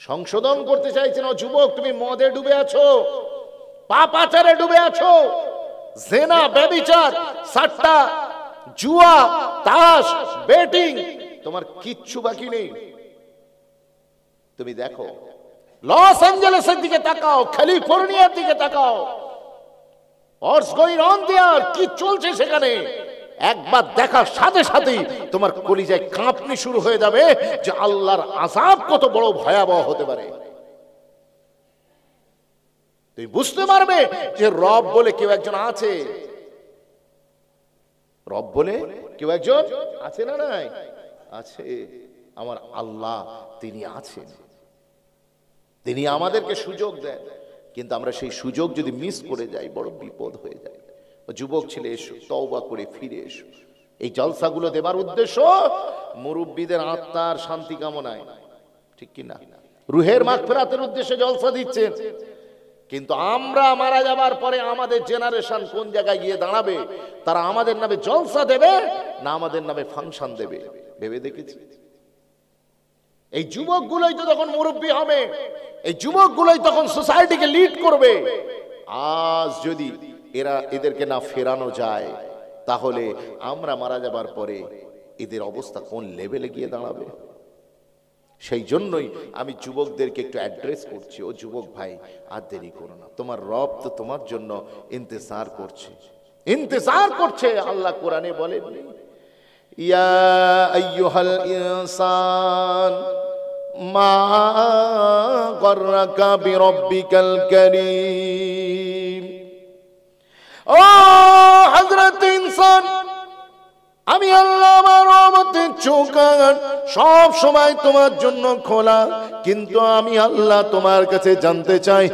সংশোধন করতে চাইছেন। ও যুবক, তুমি মদে ডুবে আছো, পাপাচারে ডুবে আছো, জেনা, ব্যভিচার, সাট্টা, জুয়া, তাস, বেটিং, তোমার কিচ্ছু বাকি নেই। তুমি দেখো, লস অ্যাঞ্জেলেসের দিকে তাকাও, ক্যালিফোর্নিয়ার দিকে তাকাও, হোয়াটস গোয়িং অন দেয়ার, কি চলছে সেখানে। একবার দেখার সাথে সাথেই তোমার কলিজায় কাঁপনি শুরু হয়ে যাবে যে আল্লাহর আযাব কত বড় ভয়াবহ হতে পারে। তুমি বুঝতে পারবে যে রব বলে কেউ একজন আছে, রব বলে কেউ একজন আছে না নাই? আছে, আমার আল্লাহ, তিনি আছেন, তিনি আমাদেরকে সুযোগ দেন। কিন্তু আমরা সেই সুযোগ যদি মিস করে যাই, বড় বিপদ হয়ে যায়। যুবক ছেলে, এসো, তওবা করে ফিরে এসো। এই জলসাগুলো দেবার উদ্দেশ্য মুরব্বীদের আত্মার শান্তি কামনায়, ঠিক কি না? রুহের মাগফিরাতের উদ্দেশ্যে জলসা দিচ্ছেন। কিন্তু আমরা মারা যাবার পরে আমাদের জেনারেশন কোন জায়গায় গিয়ে দাঁড়াবে? তারা আমাদের নামে জলসা দেবে না আমাদের নামে ফাংশন দেবে? ভেবে দেখেছি? এই যুবকগুলোই তো তখন মুরব্বী হবে, এই যুবকগুলোই তখন সোসাইটিকে লিড করবে। আজ যদি এদেরকে না ফেরানো যায়, তাহলে আমরা মারা যাবার পরে এদের অবস্থা কোন লেভেলে গিয়ে দাঁড়াবে? সেই জন্যই আমি যুবকদেরকে একটু অ্যাড্রেস করছি। ও যুবক ভাই, আর দেরি করো না, তোমার রব তো তোমার জন্য ইন্তজার করছে, ইন্তজার করছে। আল্লাহ কোরআনে বলেন, ইয়া আইয়ুহাল ইনসান মা গররাকা বিরব্বিকাল কারীম। ও হযরত ইনসান, আমি আল্লাহ আমার রহমতের চোখ সব সময় তোমার জন্য খোলা, কিন্তু আমি আল্লাহ তোমার কাছে জানতে চাই,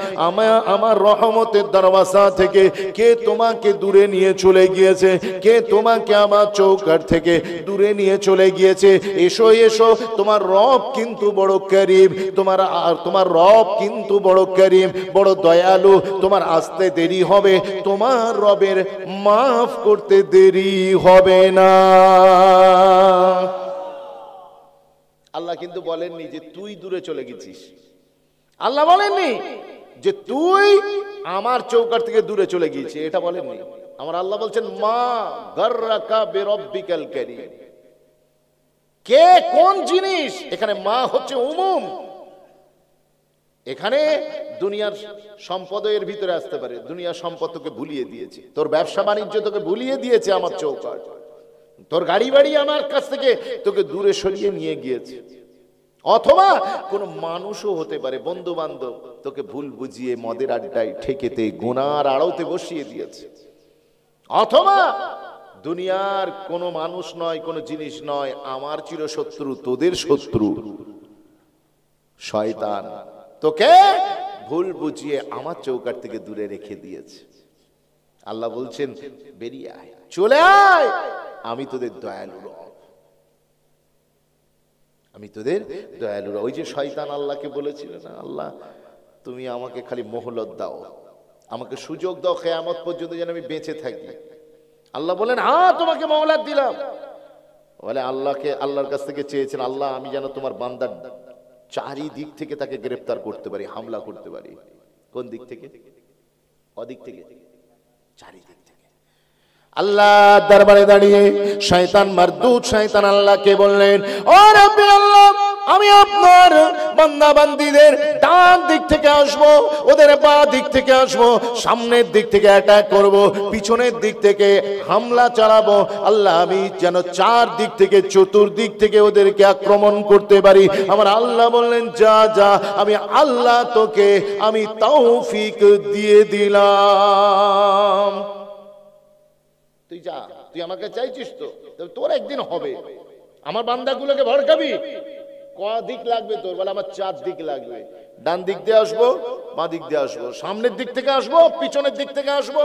আমার রহমতের দরওয়াজা থেকে কে তোমাকে দূরে নিয়ে চলে গিয়েছে, কে তোমাকে আমার চৌকাঠ থেকে দূরে নিয়ে চলে গিয়েছে। এসো এসো, তোমার রব কিন্তু বড় করিম, তোমার রব কিন্তু বড় করিম, বড় দয়ালু। তোমার আসতে দেরি হবে, তোমার রবের মাফ করতে দেরি হবে না। আল্লাহ কিন্তু বলেননি যে তুই দূরে চলে গেছিস, আল্লাহ বলেননি যে তুই আমার চৌকাঠ থেকে দূরে চলে গিয়েছিস, এটা বলেননি। আমার আল্লাহ বলছেন মা গররাকা বিরব্বিকাল কারীম। কে কোন জিনিস, এখানে মা হচ্ছে উমুম। এখানে দুনিয়ার সম্পদ এর ভিতরে আসতে পারে, দুনিয়ার সম্পদ তোকে ভুলিয়ে দিয়েছে, তোর ব্যবসা বাণিজ্য তোকে ভুলিয়ে দিয়েছে আমার চৌকাঠ, তোর গাড়ি বাড়ি আমার কাছ থেকে তোকে দূরে সরিয়ে নিয়ে গিয়েছে। অথবা কোন মানুষও হতে পারে, বন্ধু বান্ধব, তোকে ভুল বুঝিয়ে মদের আড্ডায়, ঠেকেতে, গুনার আড়াউতে বসিয়ে দিয়েছে। অথবা দুনিয়ার কোনো মানুষ নয়, কোনো জিনিস নয়, আমার চিরশত্রু, তোদের শত্রু শয়তান, তোকে ভুল বুঝিয়ে আমার চৌকাঠ থেকে দূরে রেখে দিয়েছে। আল্লাহ বলছেন বেরিয়ে আয়, চলে আয়, আমি তোদের দয়ালু রব, আমি তোদের দয়ালু রব। ওই যে শয়তান আল্লাহকে বলেছিল না, আল্লাহ তুমি আমাকে খালি মোহলত দাও, আমাকে সুযোগ দাও কিয়ামত পর্যন্ত যেন আমি বেঁচে থাকি। আল্লাহ বলেন হ্যাঁ তোমাকে মোহলত দিলাম। বলে আল্লাহর কাছ থেকে চেয়েছেন, আল্লাহ আমি যেন তোমার বান্দার চারিদিক থেকে তাকে গ্রেফতার করতে পারি, হামলা করতে পারি। কোন দিক থেকে? অদিক থেকে, চারিদিক থেকে। আল্লাহ দরবারে দাঁড়িয়ে শয়তান মারদুদ শয়তান আল্লাহকে বললেন, ও রব্বি আল্লাহ, আমি আপনার বান্দা বান্দীদের ডান দিক থেকে আসবো, ওদের বাঁ দিক থেকে আসবো, সামনের দিক থেকে অ্যাটাক করব, পিছনের দিক থেকে হামলা চালাবো। আল্লাহ আমি যেন চার দিক থেকে, চতুর্দিক থেকে ওদেরকে আক্রমণ করতে পারি। আমার আল্লাহ বললেন যা যা, আমি আল্লাহ তোকে আমি তৌফিক দিয়ে দিলাম, তুই যা, তুই আমাকে চাইছিস তো, তোর একদিন হবে। আমার বান্দাগুলোকে ভড়কাবি, কদিক লাগবে তোর? বলে আমার চার দিক লাগবে। ডান দিক দিয়ে আসবো, বাঁ দিক দিয়ে আসবো, সামনের দিক থেকে আসবো, পিছনের দিক থেকে আসবো।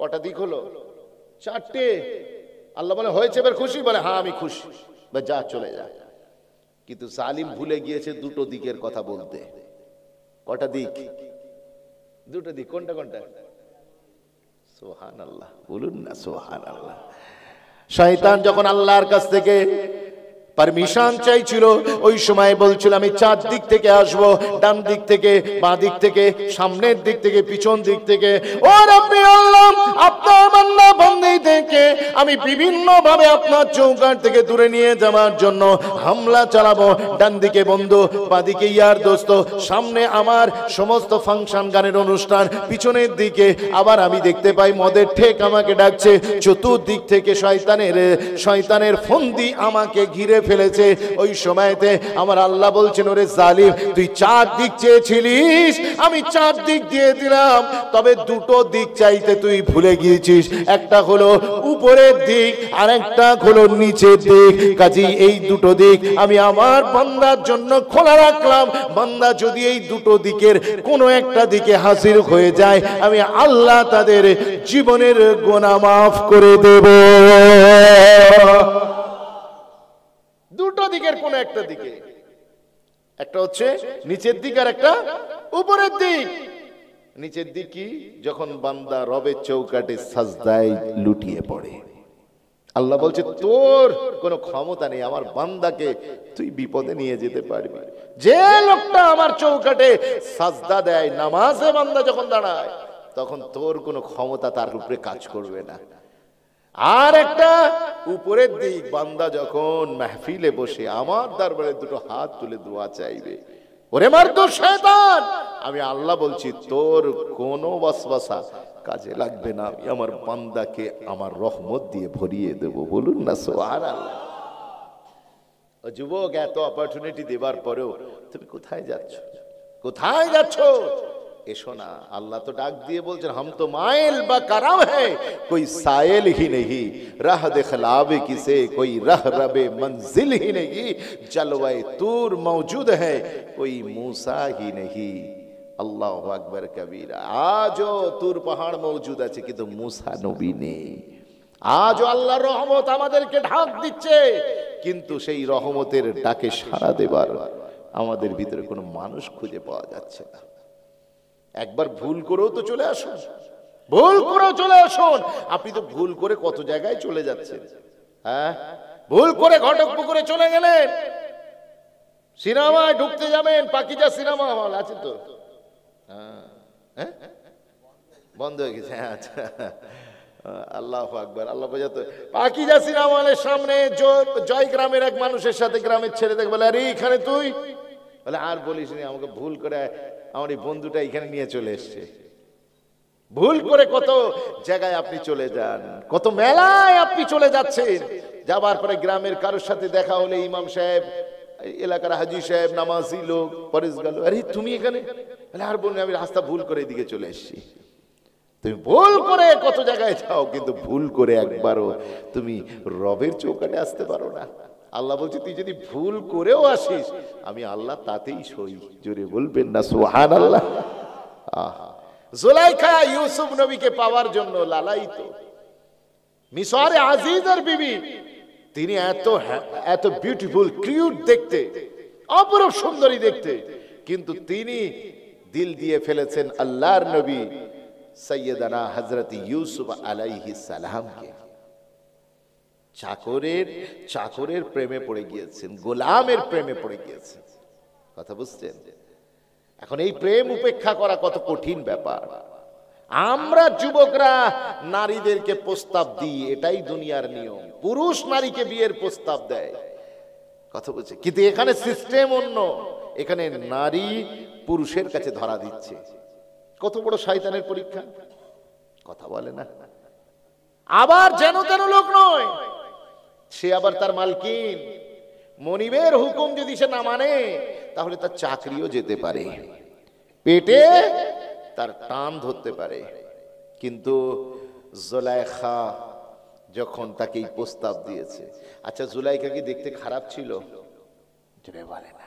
কটা দিক হলো? চারটে। আল্লাহ বলে হয়েছে এবার খুশি? বলে হ্যাঁ আমি খুশি, যা চলে যা। কিন্তু জালিম ভুলে গিয়েছে দুটো দিকের কথা বলতে। কটা দিক? দুটো দিক। কোনটা কোনটা? সুবহানাল্লাহ, বলুন না সুবহানাল্লাহ। শয়তান যখন আল্লাহর কাছ থেকে পারমিশন চাইছিল, ওই সময় বলছিল আমি চার দিক থেকে আসব, ডান দিক থেকে, বাঁ দিক থেকে, সামনের দিক থেকে, পিছন দিক থেকে। ও রাব্বি আল্লাহ, আপনার বান্দা বান্দি থেকে আমি বিভিন্ন ভাবে আপনার চৌকাঠ থেকে দূরে নিয়ে যাওয়ার জন্য হামলা চালাবো। ডান দিকে বন্ধু, বাঁ দিকে ইয়ার দোস্ত, সামনে আমার সমস্ত ফাংশন গানের অনুষ্ঠান, পিছনের দিকে আবার আমি দেখতে পাই মদের ঠেক আমাকে ডাকছে, চতুর্দিক থেকে শয়তানের ফন্দি আমাকে ঘিরে ফেলেছে। ওই সময়তে আমার আল্লাহ বলছেন, ওরে জালিম, তুই চার দিক চেয়েছিলিস, আমি চার দিক দিয়ে দিলাম, তবে দুটো দিক চাইতে তুই ভুলে গিয়েছিস। একটা হলো উপরের দিক, আর একটা হলো নিচের দিক। কাজেই এই দুটো দিক আমি আমার বান্দার জন্য খোলা রাখলাম। বান্দা যদি এই দুটো দিকের কোনো একটা দিকে হাজির হয়ে যায়, আমি আল্লাহ তাদের জীবনের গুনাহ মাফ করে দেব। দুটো দিকের কোন একটা দিকে, একটা হচ্ছে নিচের দিক আর একটা উপরের দিক। নিচের দিক কি? যখন বান্দা রবের চৌকাঠে সাজদায় লুটিয়ে পড়ে, আল্লাহ বলছে তোর কোনো ক্ষমতা নেই আমার বান্দাকে তুই বিপদে নিয়ে যেতে পারবি। যে লোকটা আমার চৌকাঠে সাজদা দেয়, নামাজে বান্দা যখন দাঁড়ায়, তখন তোর কোনো ক্ষমতা তার উপরে কাজ করবে না। আর একটা উপরের দিক, বান্দা যখন মাহফিলে বসে আমার দরবারে দুটো হাত তুলে দোয়া চাইবে, ওরে মারদুদ শয়তান, আমি আল্লাহ বলছি তোর কোনো ওয়াসওয়াসা কাজে লাগবে না, আমি আমার বান্দাকে আমার রহমত দিয়ে ভরিয়ে দেব। বলুন না সুবহানাল্লাহ। ও যুবক, এত অপরচুনিটি দেবার পরেও তুমি কোথায় যাচ্ছ? কোথায় যাচ্ছ? এসো না। আল্লাহ তো ডাক দিয়ে বলছেন, হাম তো মাইল বা কারাম হ্যায়, কোই সায়েল হি নেহি, রাহ দিখলাবে কিসে, কোই রাহ রবে মঞ্জিল হি নেহি, জলওয়ায়ে তুর মৌজুদ হ্যায়, কোই मूसा হি নেহি। আল্লাহু আকবার কবীরা। আজও তুর পাহাড় মৌজুদ আছে, কিন্তু मूसा নবী নেই। আজও আল্লাহর রহমত আমাদেরকে ঢাক দিচ্ছে, কিন্তু সেই রহমতের ডাকে সাড়া দেবার আমাদের ভিতরে কোনো মানুষ খুঁজে পাওয়া যাচ্ছে না। একবার ভুল করেও তো চলে আসুন, ভুল করেও চলে আসুন। আপনি তো ভুল করে কত জায়গায় চলে যাচ্ছেন। হ্যাঁ, ভুল করে ঘটকপুকুরে চলে গেলেন, সিনেমায় ঢুকতে যাবেন, পাকিজা সিনেমা হল আছে তো, হ্যাঁ বন্ধ হয়ে গেছে। আচ্ছা, আল্লাহু আকবার। আল্লাহ বোঝাতো, পাকিজা সিনেমা হলের সামনে জয়গ্রামের এক মানুষের সাথে গ্রামের ছেলে দেখে বলে, আরে এখানে তুই? বলে আর বলিস নি, আমাকে ভুল করে আমার এই বন্ধুটা এখানে নিয়ে চলে এসছে। ভুল করে কত জায়গায় আপনি চলে যান, কত মেলায় আপনি চলে যাচ্ছেন। যাবার পরে গ্রামের কারোর সাথে দেখা হলে, ইমাম সাহেব, এলাকার হাজি সাহেব, নামাজি লোক, পরেশগার লোক, আরে তুমি এখানে? আর বলুন, আমি রাস্তা ভুল করে এদিকে চলে এসেছি। তুমি ভুল করে কত জায়গায় যাও, কিন্তু ভুল করে একবারও তুমি রবের চৌকাঠে আসতে পারো না। আল্লাহ বলছে, তুই যদি ভুল করেও আসিস, আমি আল্লাহ তাতেই সই। জোরে বলবেন না সুবহানাল্লাহ। জুলাইখা ইউসুফ নবীকে পাওয়ার জন্য লালায়িত। মিসরে আজিজের বিবি, তিনি এত বিউটিফুল, কিউট দেখতে, অপরূপ সুন্দরী দেখতে, কিন্তু তিনি দিল দিয়ে ফেলেছেন আল্লাহর নবী সৈয়দনা হযরত ইউসুফ আলাইহিস সালামকে। চাকরের প্রেমে পড়ে গিয়েছেন, গোলামের প্রেমে পড়ে গিয়েছেন। কথা বুঝছেন? এখন এই প্রেম উপেক্ষা করা কত কঠিন ব্যাপার। আমরা যুবকরা নারীদেরকে প্রস্তাব দিই, এটাই দুনিয়ার নিয়ম। পুরুষ নারীকে বিয়ের প্রস্তাব দেয়। কথা বলছে, কিন্তু এখানে সিস্টেম অন্য। এখানে নারী পুরুষের কাছে ধরা দিচ্ছে। কত বড় শয়তানের পরীক্ষা! কথা বলে না। আবার যেন তেন লোক নয়, সে আবার তার মালকিন। মনিবের হুকুম যদি সে না মানে, তাহলে তার চাকরিও যেতে পারে, পেটে তার টান ধরতে পারে। কিন্তু জুলাইখা যখন তাকে এই প্রস্তাব দিয়েছে, আচ্ছা জুলাইখা কি দেখতে খারাপ ছিল? বলে না।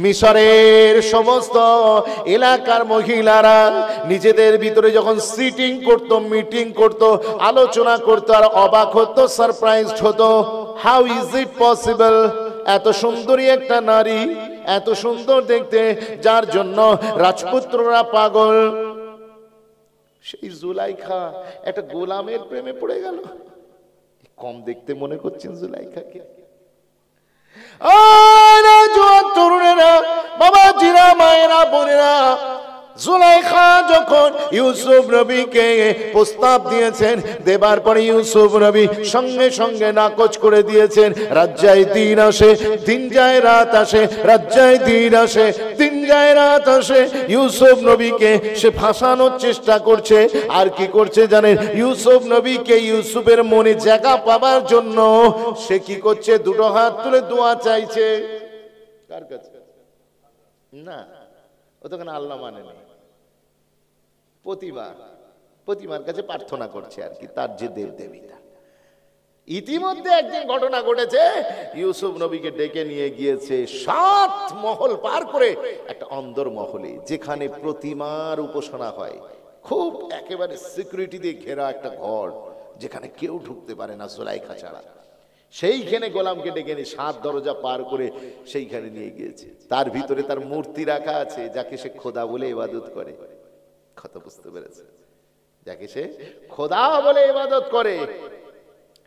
মিশরের সমস্ত এলাকার মহিলারা নিজেদের ভিতরে যখন সিটিং করতো, মিটিং করতো, আলোচনা করতো, আর অবাক হতো, সারপ্রাইজড হতো। হাউ ইজ ইট পসিবল, এত সুন্দরী একটা নারী, এত সুন্দর দেখতে, যার জন্য রাজপুত্ররা পাগল, সেই জুলাইখা একটা গোলামের প্রেমে পড়ে গেল। কম দেখতে মনে করছেন জুলাইখাকে? জোয়ান তরুণেরা, বাবাজিরা, মায়েরা, বোনেরা, জুলাইখা যখন ইউসুফ নবীকে প্রস্তাব দিয়েছেন, দেবার পরে ইউসুফ নবী সঙ্গে সঙ্গে নাকচ করে দিয়েছেন। রাত যায় দিন আসে, দিন যায় রাত আসে, রাত যায় দিন আসে, দিন যায় রাত আসে। ইউসুফ নবীকে সে ফাঁসানোর চেষ্টা করছে। আর কি করছে জানেন? ইউসুফ নবীকে, ইউসুফের মনে জায়গা পাবার জন্য সে কি করছে? দুটো হাত তুলে দোয়া চাইছে। কার কাছে? না, ও তো কেন আল্লাহ মানে না, প্রতিমার কাছে প্রার্থনা করছে আর কি, তার যে দেব দেবীটা। ইতিমধ্যে একদিন ঘটনা ঘটেছে, ইউসুফ নবীকে ডেকে নিয়ে গিয়েছে 7 মহল পার করে একটা অন্দর মহলে, যেখানে প্রতিমার উপাসনা হয়। খুব একেবারে সিকিউরিটি দিয়ে ঘেরা একটা ঘর, যেখানে কেউ ঢুকতে পারে না জুলাইখা ছাড়া। সেইখানে গোলামকে ডেকে নিয়ে 7 দরজা পার করে সেইখানে নিয়ে গিয়েছে। তার ভিতরে তার মূর্তি রাখা আছে, যাকে সে খোদা বলে ইবাদত করে। কথা বুঝতে পেরেছে? যাকে সে খোদা বলে ইবাদত করে,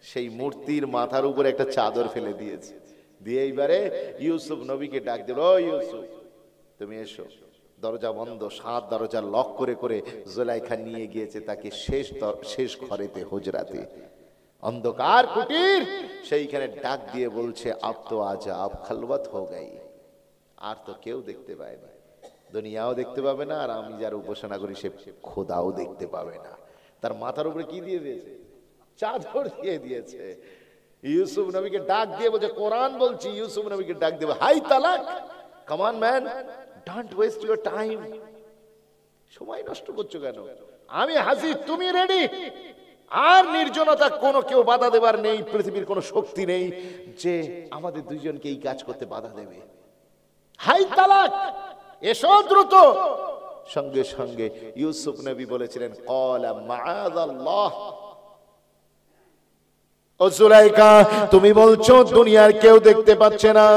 সেই মূর্তির মাথার উপরে একটা চাদর ফেলে দিয়েছে। দিয়ে এইবারে ইউসুফ নবীকে ডাক দিল, ও ইউসুফ তুমি এসো। দরজা বন্ধ, 7 দরজা লক করে করে জুলাইখা নিয়ে গিয়েছে তাকে শেষ ঘরেতে, হুজরাতে, অন্ধকার কুটির। সেইখানে ডাক দিয়ে বলছে, আব তো আজ আব খালওয়াত হো গাই। আর তো কেউ দেখতে পায় না, দুনিয়াও দেখতে পাবে না, আর আমি যার উপাসনা করি সে খোদাও দেখতে পাবে না। তার মাথার উপরে কি দিয়ে দিয়েছে? চাদর দিয়ে দিয়েছে। ইউসুফ নবীকে ডাক দিয়ে বলছে, কোরআন বলছি, ইউসুফ নবীকে ডাক দেবে, হাই তালাক, come on man, don't waste your time. সময় নষ্ট করছো কেন? আমি হাজির, তুমি রেডি। আর নির্জনতা কোনো কেউ বাধা দেবার নেই, পৃথিবীর কোনো শক্তি নেই যে আমাদের দুইজনকে এই কাজ করতে বাধা দেবে। হাই তালাক, এসো দ্রুত। সঙ্গে সঙ্গে ইউসুফ নবী বলেছিলেন, ক্বালা মাআযাল্লাহ। ও জুলাইখা, তুমি বলছো দুনিয়ার কেউ দেখতে পাচ্ছে না,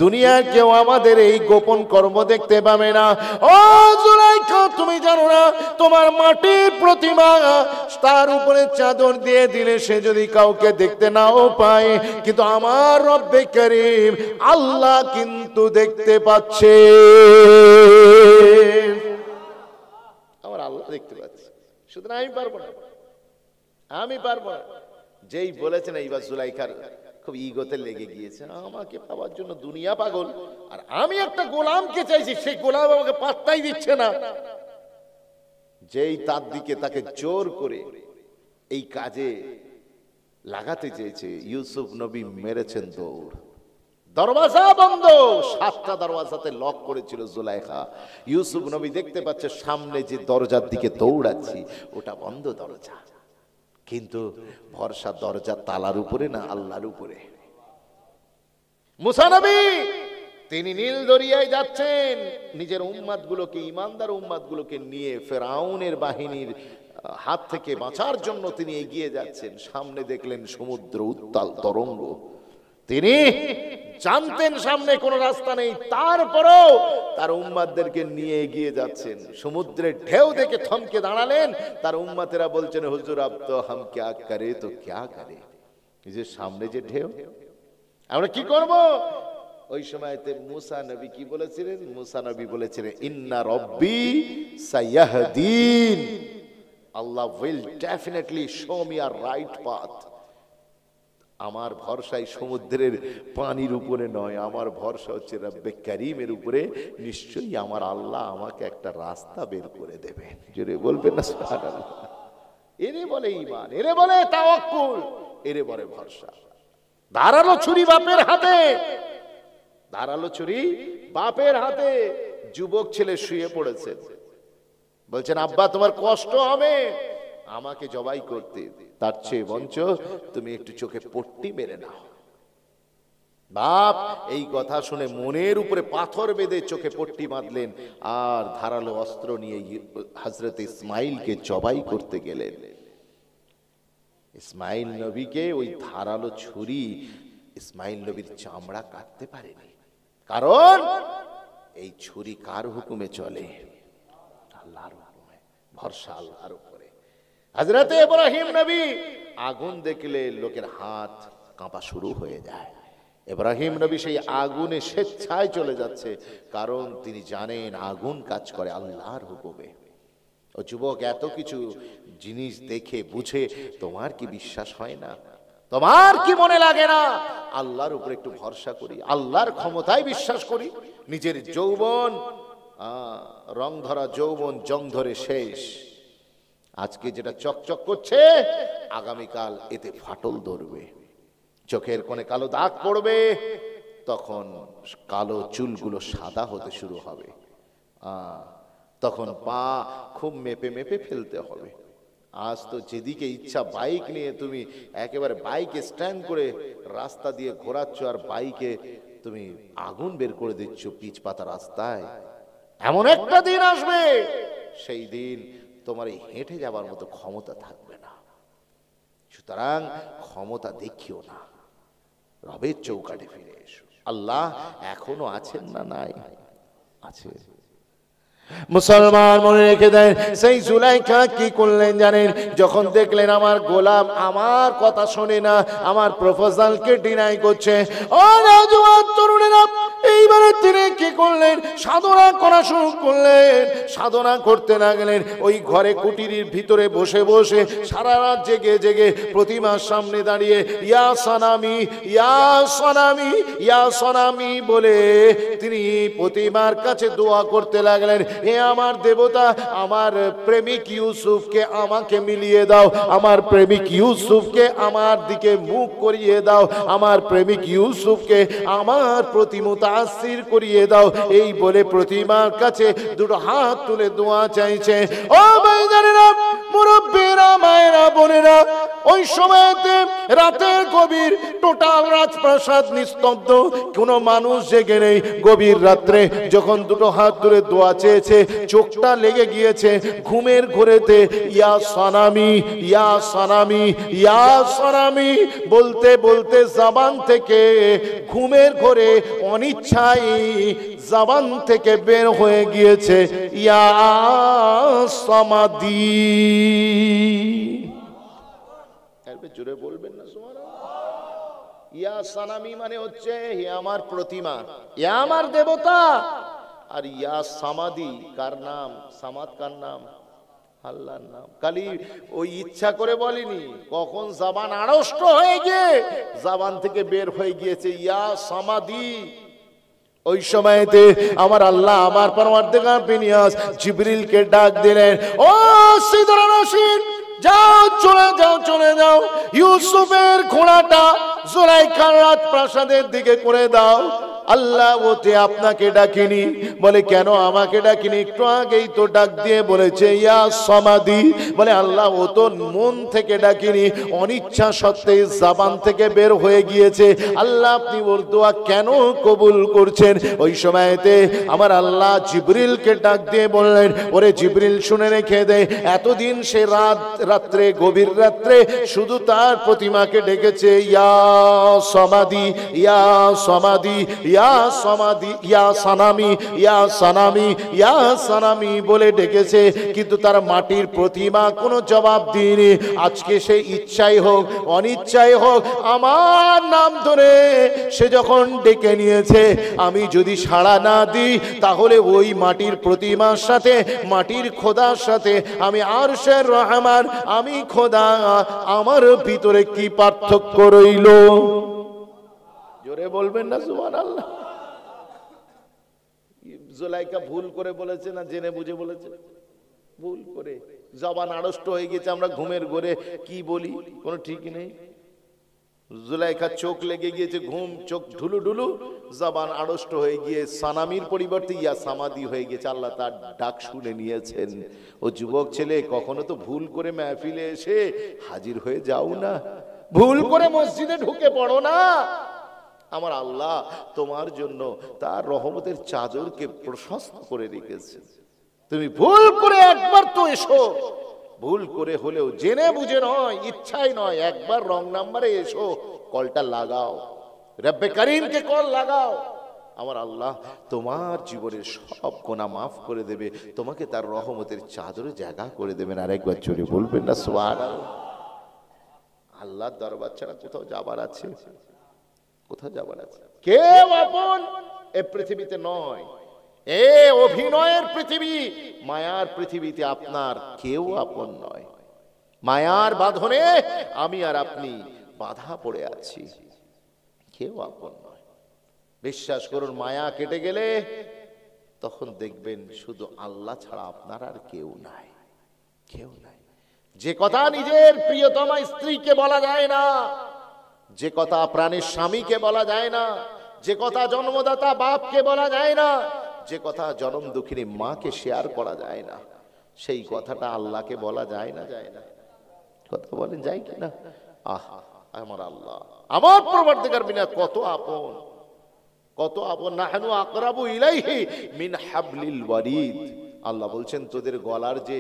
দুনিয়ার কেউ আমাদের এই গোপন কর্ম দেখতে পাবে না। ও জুলাইখা, তুমি জানো না তোমার মাটির প্রতিমা, তার উপরে চাদর দিয়ে দিলে সে যদি কাউকে দেখতে নাও পায়, কিন্তু আমার রব্বে করিম আল্লাহ কিন্তু দেখতে পাচ্ছে। আমার আল্লাহ দেখতে পাচ্ছে, সুতরাং আমি পারবো না, আমি পারবো না। যেই বলেছেন, এইবার জুলাইখার খুব ইগোতে লেগে গিয়েছে, আমাকে পাওয়ার জন্য দুনিয়া পাগল, আর আমি একটা গোলামকে চাইছি, সেই গোলাম আমাকে পাত্তাই দিচ্ছে না। যেই তার দিকে তাকে জোর করে এই কাজে লাগাতে চেয়েছে, ইউসুফ নবী মেরেছেন দৌড়। দরওয়াজা বন্ধ, 7টা দরওয়াজাতে লক করেছিল জুলাইখা। ইউসুফ নবী দেখতে পাচ্ছে সামনে যে দরজার দিকে দৌড়াচ্ছি ওটা বন্ধ দরজা, কিন্তু ভরসা দরজা তালার উপরে না, আল্লাহর উপরে। মুসা নবী তিনি নীল দরিয়ায় যাচ্ছেন, নিজের উম্মাদগুলোকে, ইমানদার উম্মাদগুলোকে নিয়ে ফেরাউনের বাহিনীর হাত থেকে বাঁচার জন্য তিনি এগিয়ে যাচ্ছেন। সামনে দেখলেন সমুদ্র, উত্তাল তরঙ্গ। তিনি জানতেন সামনে কোনো রাস্তা নেই, তারপরেও তার উম্মাদদেরকে নিয়ে এগিয়ে যাচ্ছেন। সমুদ্রের ঢেউ দেখে থমকে দাঁড়ালেন। তার উম্মাতেরা বলছেন, হুজুর আব তো হাম ক্যা করে, তো ক্যা করে, এই যে সামনে যে ঢেউ, আমরা কি করব? ওই সময়তে মুসা নবী কি বলেছিলেন? মুসা নবী বলেছিলেন, ইন্না রব্বি সাইয়াহদিন, আল্লাহ will definitely show me a right path. আমার ভরসাই সমুদ্রের পানির উপরে নয়, আমার ভরসা হচ্ছে রব্বে করিমের উপরে। নিশ্চয়ই আমার আল্লাহ আমাকে একটা রাস্তা বের করে দেবে। জোরে বলবেন না সুবহানাল্লাহ। এরে বলে ঈমান, এরে বলে তাওয়াক্কুল, এরে বলে ভরসা। ধারালো ছুরি বাপের হাতে, ধারালো ছুরি বাপের হাতে। যুবক ছেলে শুয়ে পড়েছে, বলছেন, আব্বা তোমার কষ্ট হবে আমাকে জবাই করতে, তার চেয়ে বঞ্চ তুমি একটু চোখে পট্টি মেরে নাও। বাপ এই কথা শুনে মনের উপরে পাথর বেঁধে চোখে পট্টি বাঁধলেন, আর ধারালো অস্ত্র নিয়ে হযরত ইসমাইলকে জবাই করতে গেলেন। ইসমাইল নবীকে ওই ধারালো ছুরি ইসমাইল নবীর চামড়া কাটতে পারেনি, কারণ এই ছুরি কার হুকুমে চলে? আল্লাহর হুকুমে। ভরসা আল্লাহর উপরে। হযরতে ইব্রাহিম নবী আগুন দেখলে লোকের হাত কাঁপা শুরু হয়ে যায়। ইব্রাহিম নবী সেই আগুনে স্বেচ্ছায় চলে যাচ্ছে, কারণ তিনি জানেন আগুন কাজ করে আল্লাহর হুকুমে। ও যুবক, এত কিছু জিনিস দেখে বুঝে তোমার কি বিশ্বাস হয় না? তোমার কি মনে লাগে না আল্লাহর উপর একটু ভরসা করি, আল্লাহর ক্ষমতায় বিশ্বাস করি? নিজের যৌবন, রং ধরা যৌবন জং ধরে শেষ। আজকে যেটা চকচক করছে আগামীকাল এতে ফাটল ধরবে, চোখের কোণে কালো দাগ পড়বে, তখন কালো চুলগুলো সাদা হতে শুরু হবে। তখন পা খুব মেপে মেপে ফেলতে হবে। আজ তো যেদিকে ইচ্ছা বাইক নিয়ে তুমি একেবারে বাইকে স্ট্যান্ড করে রাস্তা দিয়ে ঘোরাচ্ছ, আর বাইকে তুমি আগুন বের করে দিচ্ছ পিচ পাতা রাস্তায়। এমন একটা দিন আসবে, সেই দিন তোমার এই হেঁটে যাবার মতো ক্ষমতা থাকবে না। সুতরাং ক্ষমতা দেখিও না, রবের চৌকাঠে ফিরে এসো। আল্লাহ এখনো আছেন না নাই? আছে। মুসলমান মনে রেখে দেন, সেই জুলাইখা কি করলেন জানেন? যখন দেখলেন আমার গোলাম আমার কথা শোনে না, আমার প্রপোজালকে ডিনাই করছে, ও নওজোয়ান তরুণেরা, এইবারে তিনি কি করলেন? সাধনা করা শুরু করলেন। সাধনা করতে লাগলেন ওই ঘরে কুটিরের ভিতরে বসে বসে, সারা রাত জেগে জেগে প্রতিমার সামনে দাঁড়িয়ে ইয়া সানামি, ইয়া সানামি, ইয়া সানামি বলে তিনি প্রতিমার কাছে দোয়া করতে লাগলেন, হে আমার দেবতা, আমার প্রেমিক ইউসুফকে আমাকে মিলিয়ে দাও, আমার প্রেমিক ইউসুফকে আমার দিকে মুখ করিয়ে দাও, আমার প্রেমিক ইউসুফকে আমার প্রতি মুতাসির করিয়ে দাও। এই বলে প্রতিমার কাছে দুটো হাত তুলে দোয়া চাইছে। ও ভাইজানেরা, মুরব্বীরা, মায়েরা, বোনেরা, ওই সময়তে রাতের গভীর, টোটাল রাজপ্রাসাদ নিস্তব্ধ, কোনো মানুষ জেগে নেই। গভীর রাত্রে যখন দুটো হাত তুলে দোয়া চেয়েছে, চোখটা লেগে গিয়েছে ঘুমের ঘোরেতে। ইয়া সানামি, ইয়া সানামি, ইয়া সানামি বলতে বলতে জবান থেকে ঘুমের ঘোরে অনিচ্ছায় জবান থেকে বের হয়ে গিয়েছে ইয়া সামাদি। জোরে বলবেন না সুবহানাল্লাহ। ইয়া সানামি মানে হচ্ছে হে আমার প্রতিমা, ইয়া আমার দেবতা। আর ইয়া সামাদি কার নাম? সামাদ কার নাম? আল্লাহর নাম। খালি ওই ইচ্ছা করে বলিনি, কখন জবান আড়ষ্ট হয়ে গিয়ে জবান থেকে বের হয়ে গিয়েছে ইয়া সামাদি। ওই সময়তে আমার আল্লাহ, আমার পরওয়ারদিগার বিনিয়াস জিবরিলকে ডাক দিলেন, ও সিদরা নাসিন, যাও, চলে যাও, চলে যাও, ইউসুফের ঘোড়াটা জুলাইখার রাজপ্রাসাদের দিকে করে দাও। আল্লাহ ওতে আপনাকে ডাকিনি। বলে কেন আমাকে ডাকিনি? একটু আগেই তো ডাক দিয়ে বলেছে ইয়া সামাদি। বলে আল্লাহ ও তো মন থেকে ডাকিনি, অনিচ্ছা সত্ত্বে জবান থেকে বের হয়ে গিয়েছে। আল্লাহ আপনি ওর দোয়া কেন কবুল করছেন? ওই সময়তে আমার আল্লাহ জিবরিলকে ডাক দিয়ে বললেন, ওরে জিবরিল, শুনে রেখে দে, এতদিন সে রাত্রে, গভীর রাত্রে শুধু তার প্রতিমাকে ডেকেছে ইয়া সামাদি, ইয়া সামাদি, ইয়া সামাদি, ইয়া সানামি, ইয়া সানামি, ইয়া সানামি বলে ডেকেছে, কিন্তু তার মাটির প্রতিমা কোনো জবাব দিইনি। আজকে সে ইচ্ছাই হোক অনিচ্ছাই হোক আমার নাম ধরে সে যখন ডেকে নিয়েছে, আমি যদি সাড়া না দিই তাহলে ওই মাটির প্রতিমার সাথে, মাটির খোদার সাথে আমি আরশের রহমান, আমি খোদা, আমার ভিতরে কি পার্থক্য রইল? জোরে বলবেন না সুবহানাল্লাহ। জুলাইখা ভুল করে বলেছে না জেনে বুঝে বলেছে? ভুল করে। জবান আড়ষ্ট হয়ে গেছে, আমরা ঘুমের ঘোরে কি বলি কোনো ঠিক নেই। জুলাইখার চোখ লেগে গিয়েছে, ঘুম, চোখ ঢুলু ঢুলু, জবান আড়ষ্ট হয়ে গিয়ে সানামির পরিবর্তে ইয়া সামাদি হয়ে গেছে। আল্লাহ তার ডাক শুনে নিয়েছেন। ও যুবক ছেলে, কখনো তো ভুল করে মাহফিলে এসে হাজির হয়ে যাও না, ভুল করে মসজিদে ঢুকে পড়ো না। আমার আল্লাহ তোমার জন্য তার রহমতের চাদরকে প্রশস্ত করে রেখেছে। তুমি ভুল করে একবার তো এসো, ভুল করে হলেও জেনে বুঝে নয়, ইচ্ছাই নয়, একবার রং নাম্বারে এসো, কলটা লাগাও, রব্বে করিমকে কল লাগাও। আমার আল্লাহ তোমার জীবনের সব গুনাহ মাফ করে দেবে, তোমাকে তার রহমতের চাদরে জায়গা করে দেবেন। আর একবার জোরে বলবেন না সুবহানাল্লাহ। আল্লাহর দরবার ছাড়া কোথাও যাবার আছে? কোথাও যাবার আছে? কেউ আপন এ পৃথিবীতে নয়। এ অভিনয়ের পৃথিবী, মায়ার পৃথিবীতে আপনার কেউ আপন নয়। মায়ার বাঁধনে আমি আর আপনি বাধা পড়ে আছি, কেউ আপন নয়। বিশ্বাস করুন, মায়া কেটে গেলে তখন দেখবেন শুধু আল্লাহ ছাড়া আপনার আর কেউ নাই, কেউ নাই। যে কথা নিজের প্রিয়তমা স্ত্রীকে বলা যায় না, যে কথা প্রাণের স্বামীকে বলা যায় না, যে কথা জন্মদাতা বাপকে বলা যায় না, যে কথা জনম দুঃখিনী মাকে শেয়ার করা যায় না, সেই কথাটা আল্লাহকে বলা যায় না, যায় না? কথা বলেন, যায় কি না? আহা, আমার আল্লাহ, আমার পরবর্তীকার বিনা কত আপন, কত আপন। নাহনু আকরাবু ইলাইহি মিন হাবলিল ওয়ারিদ। আল্লাহ বলছেন তোদের গলার যে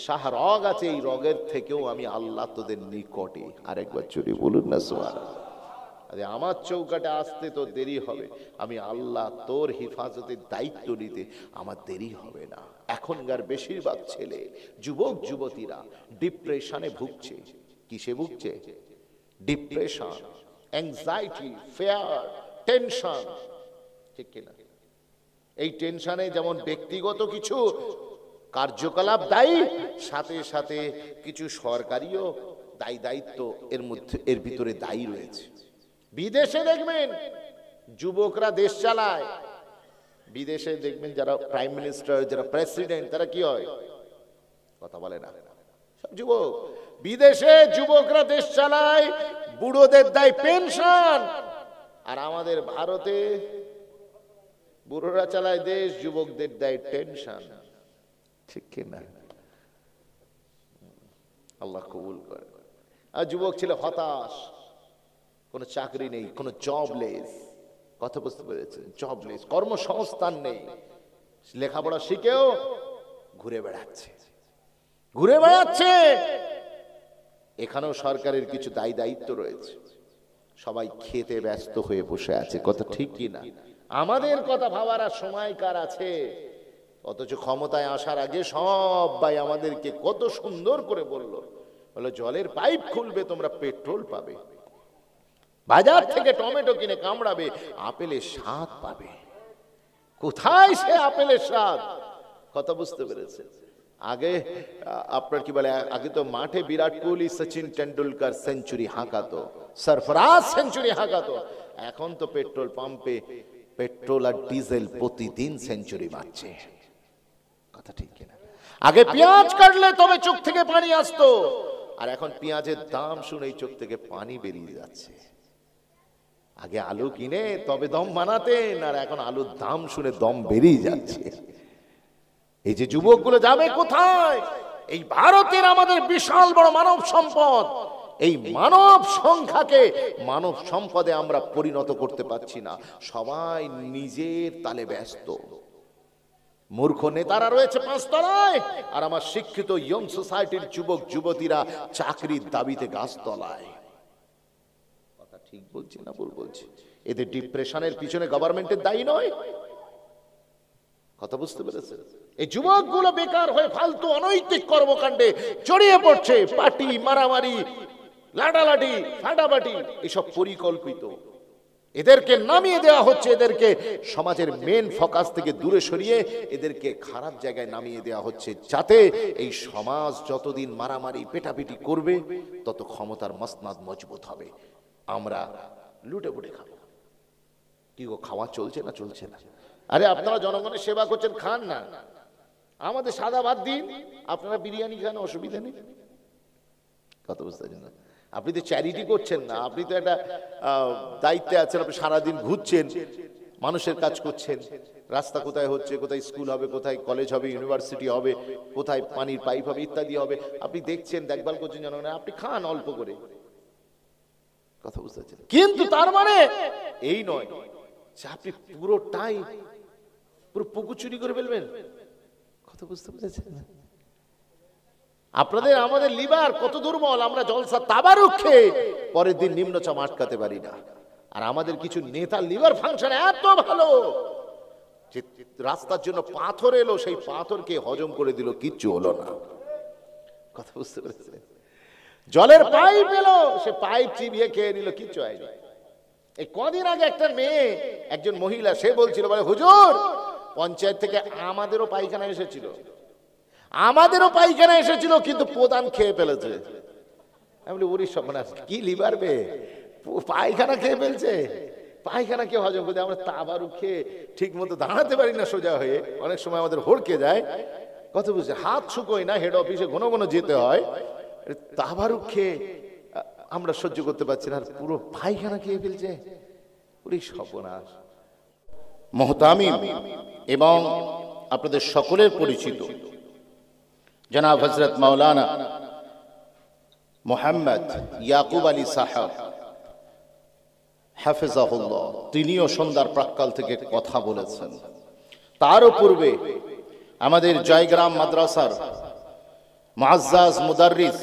শাহরগ আছে, এই রগের থেকেও আমি আল্লাহ তোদের নিকটে। আরেকবার জোরে বলুন না সুবহানাল্লাহ। আরে আমার চৌকাটে আসতে তোর দেরি হবে, আমি আল্লাহ তোর হেফাজতের দায়িত্ব নিতে আমার দেরি হবে না। এখনকার বেশিরভাগ ছেলে, যুবক যুবতীরা ডিপ্রেশনে ভুগছে। কিসে ভুগছে? ডিপ্রেশন, অ্যাংজাইটি, ফিয়ার, টেনশন, ঠিক কিনা? এই টেনশনে যেমন ব্যক্তিগত কিছু কার্যকলাপ দায়ী, সাথে সাথে কিছু সরকারিও দায়ী দায়িত্ব এর মধ্যে, এর ভিতরে দায়ী রয়েছে। বিদেশে দেখবেন যুবকরা দেশ চালায়, বিদেশে দেখবেন যারা প্রাইম মিনিস্টার, যারা প্রেসিডেন্ট, তারা কি হয়? কথা বলে না, সব যুবক। বিদেশে যুবকরা দেশ চালায়, বুড়োদের দেয় পেনশন। আর আমাদের ভারতে বুড়োরা চালায় দেশ, যুবকদের দেয় টেনশন, ঠিক কিনা? আল্লাহ কবুল করে। আর যুবক ছিল হতাশ, কোনো চাকরি নেই, কোনো জবলেস। কথা বুঝতে পেরেছেন? জবলেস, কর্মসংস্থান নেই, লেখাপড়া শিখেও ঘুরে বেড়াচ্ছে, ঘুরে বেড়াচ্ছে। এখানেও সরকারের কিছু দায়ী দায়িত্ব রয়েছে। সবাই খেতে ব্যস্ত হয়ে বসে আছে, কথা ঠিক কি না? আমাদের কথা ভাবার আর সময় কার আছে? অথচ ক্ষমতায় আসার আগে সবাই আমাদেরকে কত সুন্দর করে বললো, বলে জলের পাইপ খুলবে, তোমরা পেট্রোল পাবে, বাজার থেকে টমেটো কিনে কামড়াবে, আপেলের স্বাদ পাবে। কোথায় সে আপেলের স্বাদ? কথা বুঝতে পেরেছে? আগে আপনার কি বলে, আগে তো মাঠে বিরাট কোহলি, সচিন টেন্ডুলকার সেঞ্চুরি হাঁকাতো, সরফরাজ সেঞ্চুরি হাঁকাতো। এখন তো পেট্রোল পাম্পে পেট্রোল আর ডিজেল প্রতিদিন সেঞ্চুরি মারছে, কথা ঠিক কিনা? আগে পেঁয়াজ কাটলে তবে চোখ থেকে পানি আসতো, আর এখন পেঁয়াজের দাম শুনেই চোখ থেকে পানি বেরিয়ে যাচ্ছে। আগে আলু কিনে তবে দম বানাতেন, আর এখন আলুর দাম শুনে দম বেরিয়ে যাচ্ছে। এই যে যুবকগুলো যাবে কোথায়? এই ভারতের আমাদের বিশাল বড় মানব সম্পদ, এই মানব সংখ্যাকে মানব সম্পদে আমরা পরিণত করতে পারছি না। সবাই নিজের তালে ব্যস্ত। মূর্খ নেতারা রয়েছে পাঁচতলায়, আর আমার শিক্ষিত ইয়ং সোসাইটির যুবক যুবতীরা চাকরির দাবিতে গাছতলায়। কথা ঠিক বলছি না ভুল বলছি? এদের ডিপ্রেশনের পিছনে গভর্নমেন্টের দায়ী নয়? কথা বুঝতে পেরেছে? এই যুবকগুলো বেকার হয়ে ফালতু অনৈতিক কর্মকাণ্ডে জড়িয়ে পড়ছে। পার্টি, মারামারি, লাটালাটি, ফাটাফাটি, এসব পরিকল্পিত। এদেরকে নামিয়ে দেওয়া হচ্ছে, এদেরকে সমাজের মেন ফোকাস থেকে দূরে সরিয়ে এদেরকে খারাপ জায়গায় নামিয়ে দেওয়া হচ্ছে, যাতে এই সমাজ যতদিন মারামারি পেটাপিটি করবে তত ক্ষমতার মসনদ মজবুত হবে। আমরা লুটে পুটে খাবো। কি গো, খাওয়া চলছে না? চলছে না? আরে আপনারা জনগণের সেবা করছেন, খান না। আমাদের সাদা ভাত দিন, আপনারা বিরিয়ানি খান, অসুবিধা নেই। কত বুঝতে পারছেন না? আপনি তো চ্যারিটি করছেন না, আপনি তো একটা দায়িত্বে আছেন। আপনি সারাদিন ঘুরছেন, মানুষের কাজ করছেন। রাস্তা কোথায় হচ্ছে, কোথায় স্কুল হবে, কোথায় কলেজ হবে, ইউনিভার্সিটি হবে, কোথায় পানির পাইপ হবে, ইত্যাদি হবে, আপনি দেখছেন, দেখভাল করছেন জনগণের। আপনি খান অল্প করে। কথা বুঝতে পারছেন? কিন্তু তার মানে এই নয় যে আপনি পুরোটাই পুরো পুকুর চুরি করে ফেলবেন। কথা বুঝতে পেরেছেন? আপনাদের আমাদের লিভার কত দুর্বল, আমরা জলসা তাবারুক খেয়ে পরের দিন নিম্নচাপ আটকাতে পারি না। আর আমাদের কিছু নেতা লিভার ফাংশন এত ভালো যে রাস্তার জন্য পাথর এলো, সেই পাথরকে হজম করে দিল, কিচ্ছু হলো না। কথা বুঝতে পেরেছেন? জলের পাইপ এলো, সে পাইপ চিবিয়ে খেয়ে নিল, কিচ্ছু হয়নি। এই কদিন আগে একটা মেয়ে, একজন মহিলা, সে বলছিল, বলে হুজুর পঞ্চায়েত থেকে আমাদেরও পায়খানা এসেছিল, কিন্তু প্রধান খেয়ে ফেলেছে। আমি বলি ওরে সর্বনাশ, কি লিভার বে, পায়খানা খেয়ে ফেলছে, পায়খানা কে হজম করে? আমরা তাবারু খেয়ে ঠিক মতো দাঁড়াতে পারি না সোজা হয়ে, অনেক সময় আমাদের হড়কে যায়। কথা বুঝছে, হাত শুকোয় না, হেড অফিসে ঘন ঘন যেতে হয়, তাবারু খেয়ে আমরা সহ্য করতে পারছি না, আর পুরো পায়খানা খেয়ে ফেলছে, ওরে সর্বনাশ। মুহতামিম এবং আপনাদের সকলের পরিচিত জনাব হযরত মাওলানা মুহাম্মদ ইয়াকুব আলী সাহেব হাফেজাহুল্লাহ, তিনিও সন্ধ্যার প্রাক্কাল থেকে কথা বলেছেন। তারও পূর্বে আমাদের জয়গ্রাম মাদ্রাসার মুআজ্জাজ মুদাররিস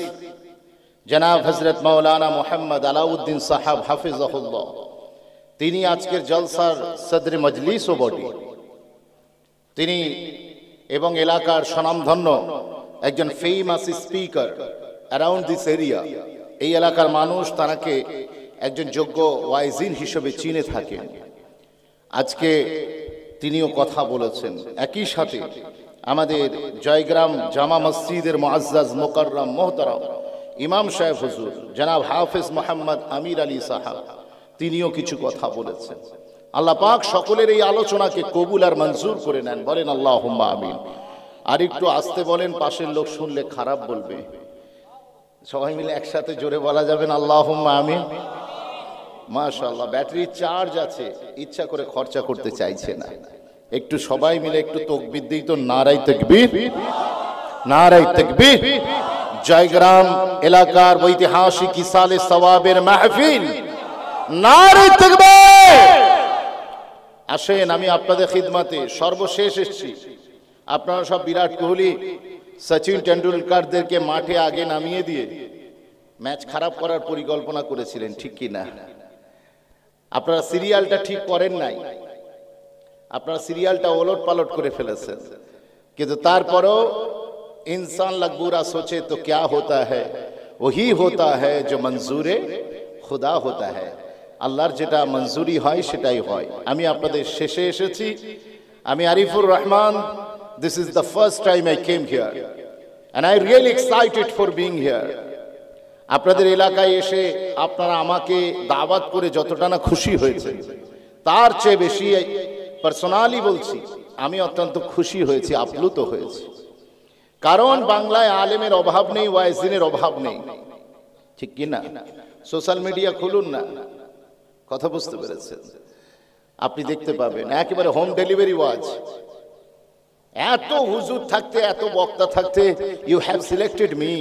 জনাব হযরত মাওলানা মুহাম্মদ আলাউদ্দিন সাহেব হাফেজাহুল্লাহ, তিনি আজকের জলসার সদরে মজলিসও বটে। তিনি এবং এলাকার স্বনামধন্য একজন famous speaker around this area. এই এলাকার মানুষ তাকে একজন যোগ্য ওয়াইজিন হিসেবে চিনে থাকেন। আজকে তিনিও কথা বলেছেন। একই সাথে আমাদের জয়গ্রাম জামা মসজিদের মুআজ্জাজ মুকাররম মোহতারাম ইমাম সাহেব হুজুর জনাব হাফেজ মোহাম্মদ আমির আলী সাহেব, তিনিও কিছু কথা বলেছেন। আল্লাহ পাক সকলের এই আলোচনাকে কবুল আর মঞ্জুর করে নেন, বলেন আল্লাহুম্মা আমিন। আর একটু আস্তে বলেন, পাশের লোক শুনলে খারাপ বলবে। সবাই মিলে একসাথে জোরে বলা যাবেন আল্লাহুম্মা আমিন। মাশাআল্লাহ, ব্যাটারি চার্জ আছে, ইচ্ছা করে খরচা করতে চাইছে না। একটু সবাই মিলে একটু তাকবীর দিই তো, নারায়ে তাকবীর, নারায়ে তাকবীর। জয়গ্রাম এলাকার ঐতিহাসিক ইসালে সওয়াবের মাহফিল, নারায়ে তাকবীর। আসেন, আমি আপনাদের খিদমতে সর্বশেষ এসেছি। আপনারা সব বিরাট কোহলি, সচিন টেন্ডুলকারদেরকে মাঠে আগে নামিয়ে দিয়ে ম্যাচ খারাপ করার পরিকল্পনা করেছিলেন, ঠিক কি না? আপনারা সিরিয়ালটা ঠিক করেন নাই, আপনারা সিরিয়ালটা ওলট পালট করে ফেলেছেন। কিন্তু তারপরও ইনসান লাগ বুরা সোচে তো ক্যা হোতা হ্যায়, ওহি হোতা হ্যায় जो মঞ্জুরে খুদা হোতা হ্যায়। আল্লাহর যেটা মঞ্জুরি হয় সেটাই হয়। আমি আপনাদের শেষে এসেছি। আমি Arifur Rahman. This is the first time I came here and I really excited for being here. আপনাদের এলাকায় এসে আপনারা আমাকে দাওয়াত করে যতটা না খুশি হয়েছে, তার চেয়ে বেশি পার্সোনালি বলছি, আমি অত্যন্ত খুশি হয়েছি, আপ্লুত হয়েছি। কারণ বাংলায় আলেমের অভাব নেই, ওয়াইজিনের অভাব নেই, ঠিক কি না? সোশ্যাল মিডিয়া খুলুন না, কথা বুঝতে পেরেছেন? আপনি দেখতে পাবেন একেবারে হোম ডেলিভারি ওয়াজ। এত হুজুর থাকতে, এত বক্তা থাকতে, ইউ হ্যাভ সিলেক্টেড মি,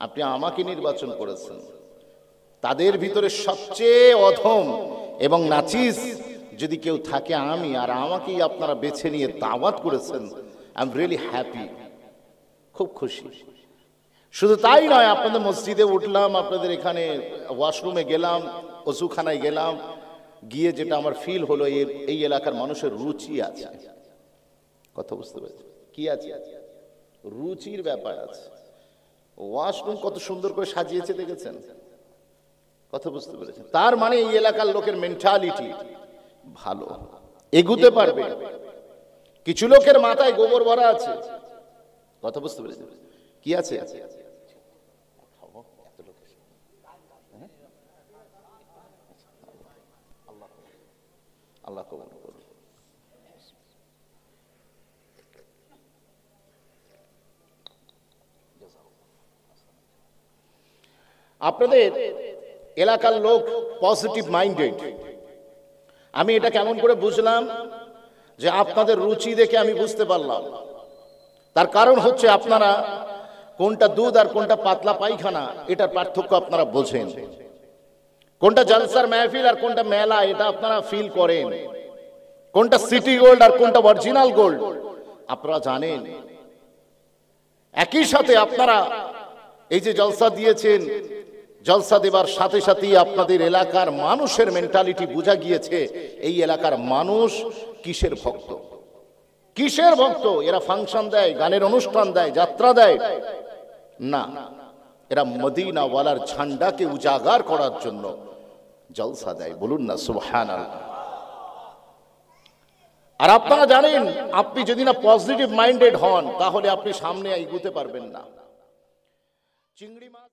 আপনি আমাকে নির্বাচন করেছেন। তাদের ভিতরে সবচেয়ে অধম এবং নাচিস যদি কেউ থাকে আমি, আর আমাকেই আপনারা বেছে নিয়ে দাওয়াত করেছেন। আই এম রিয়েলি হ্যাপি, খুব খুশি। শুধু তাই নয়, আপনাদের মসজিদে উঠলাম, আপনাদের এখানে ওয়াশরুমে গেলাম, ওযুখানায় গেলাম, গিয়ে যেটা আমার ফিল হলো, এই এলাকার মানুষের রুচি আছে। কথা বুঝতে পেরেছি? কি আছে? রুচির ব্যাপার আছে। ওয়াশরুম কত সুন্দর করে সাজিয়েছে দেখেছেন? কথা বুঝতে পেরেছেন? তার মানে এই এলাকার লোকের মেন্টালিটি ভালো, এগুতে পারবে। কিছু লোকের মাথায় গোবর ভরা আছে। কথা বুঝতে পেরেছেন? কি আছে? আল্লাহ কবুল করুন। আপনাদের এলাকার লোক পজিটিভ মাইন্ডেড। আমি এটা কেমন করে বুঝলাম? যে আপনাদের রুচি দেখে আমি বুঝতে পারলাম। তার কারণ হচ্ছে আপনারা কোনটা দুধ আর কোনটা পাতলা পায়খানা, এটার পার্থক্য আপনারা বোঝেন। কোনটা জলসার মাহফিল আর কোনটা মেলা, এটা আপনারা ফিল করেন। কোনটা সিটি গোল্ড আর কোনটা অরিজিনাল গোল্ড আপনারা জানেন। একই সাথে আপনারা এই যে জলসা দিয়েছেন, জলসা দেবার সাথে সাথেই আপনাদের এলাকার মানুষের মেন্টালিটি বোঝা গিয়েছে এই এলাকার মানুষ কিসের ভক্ত। কিসের ভক্ত? এরা ফাংশন দেয়, গানের অনুষ্ঠান দেয়, যাত্রা দেয় না, এরা মদিনাওয়ালার ঝান্ডাকে উজাগার করার জন্য জলসা দেয়। বলুন না সুবহানাল্লাহ। আর আপনারা জানেন, আপনি যদি না পজিটিভ মাইন্ডেড হন তাহলে আপনি সামনে এগোতে পারবেন না। চিংড়ি মাছ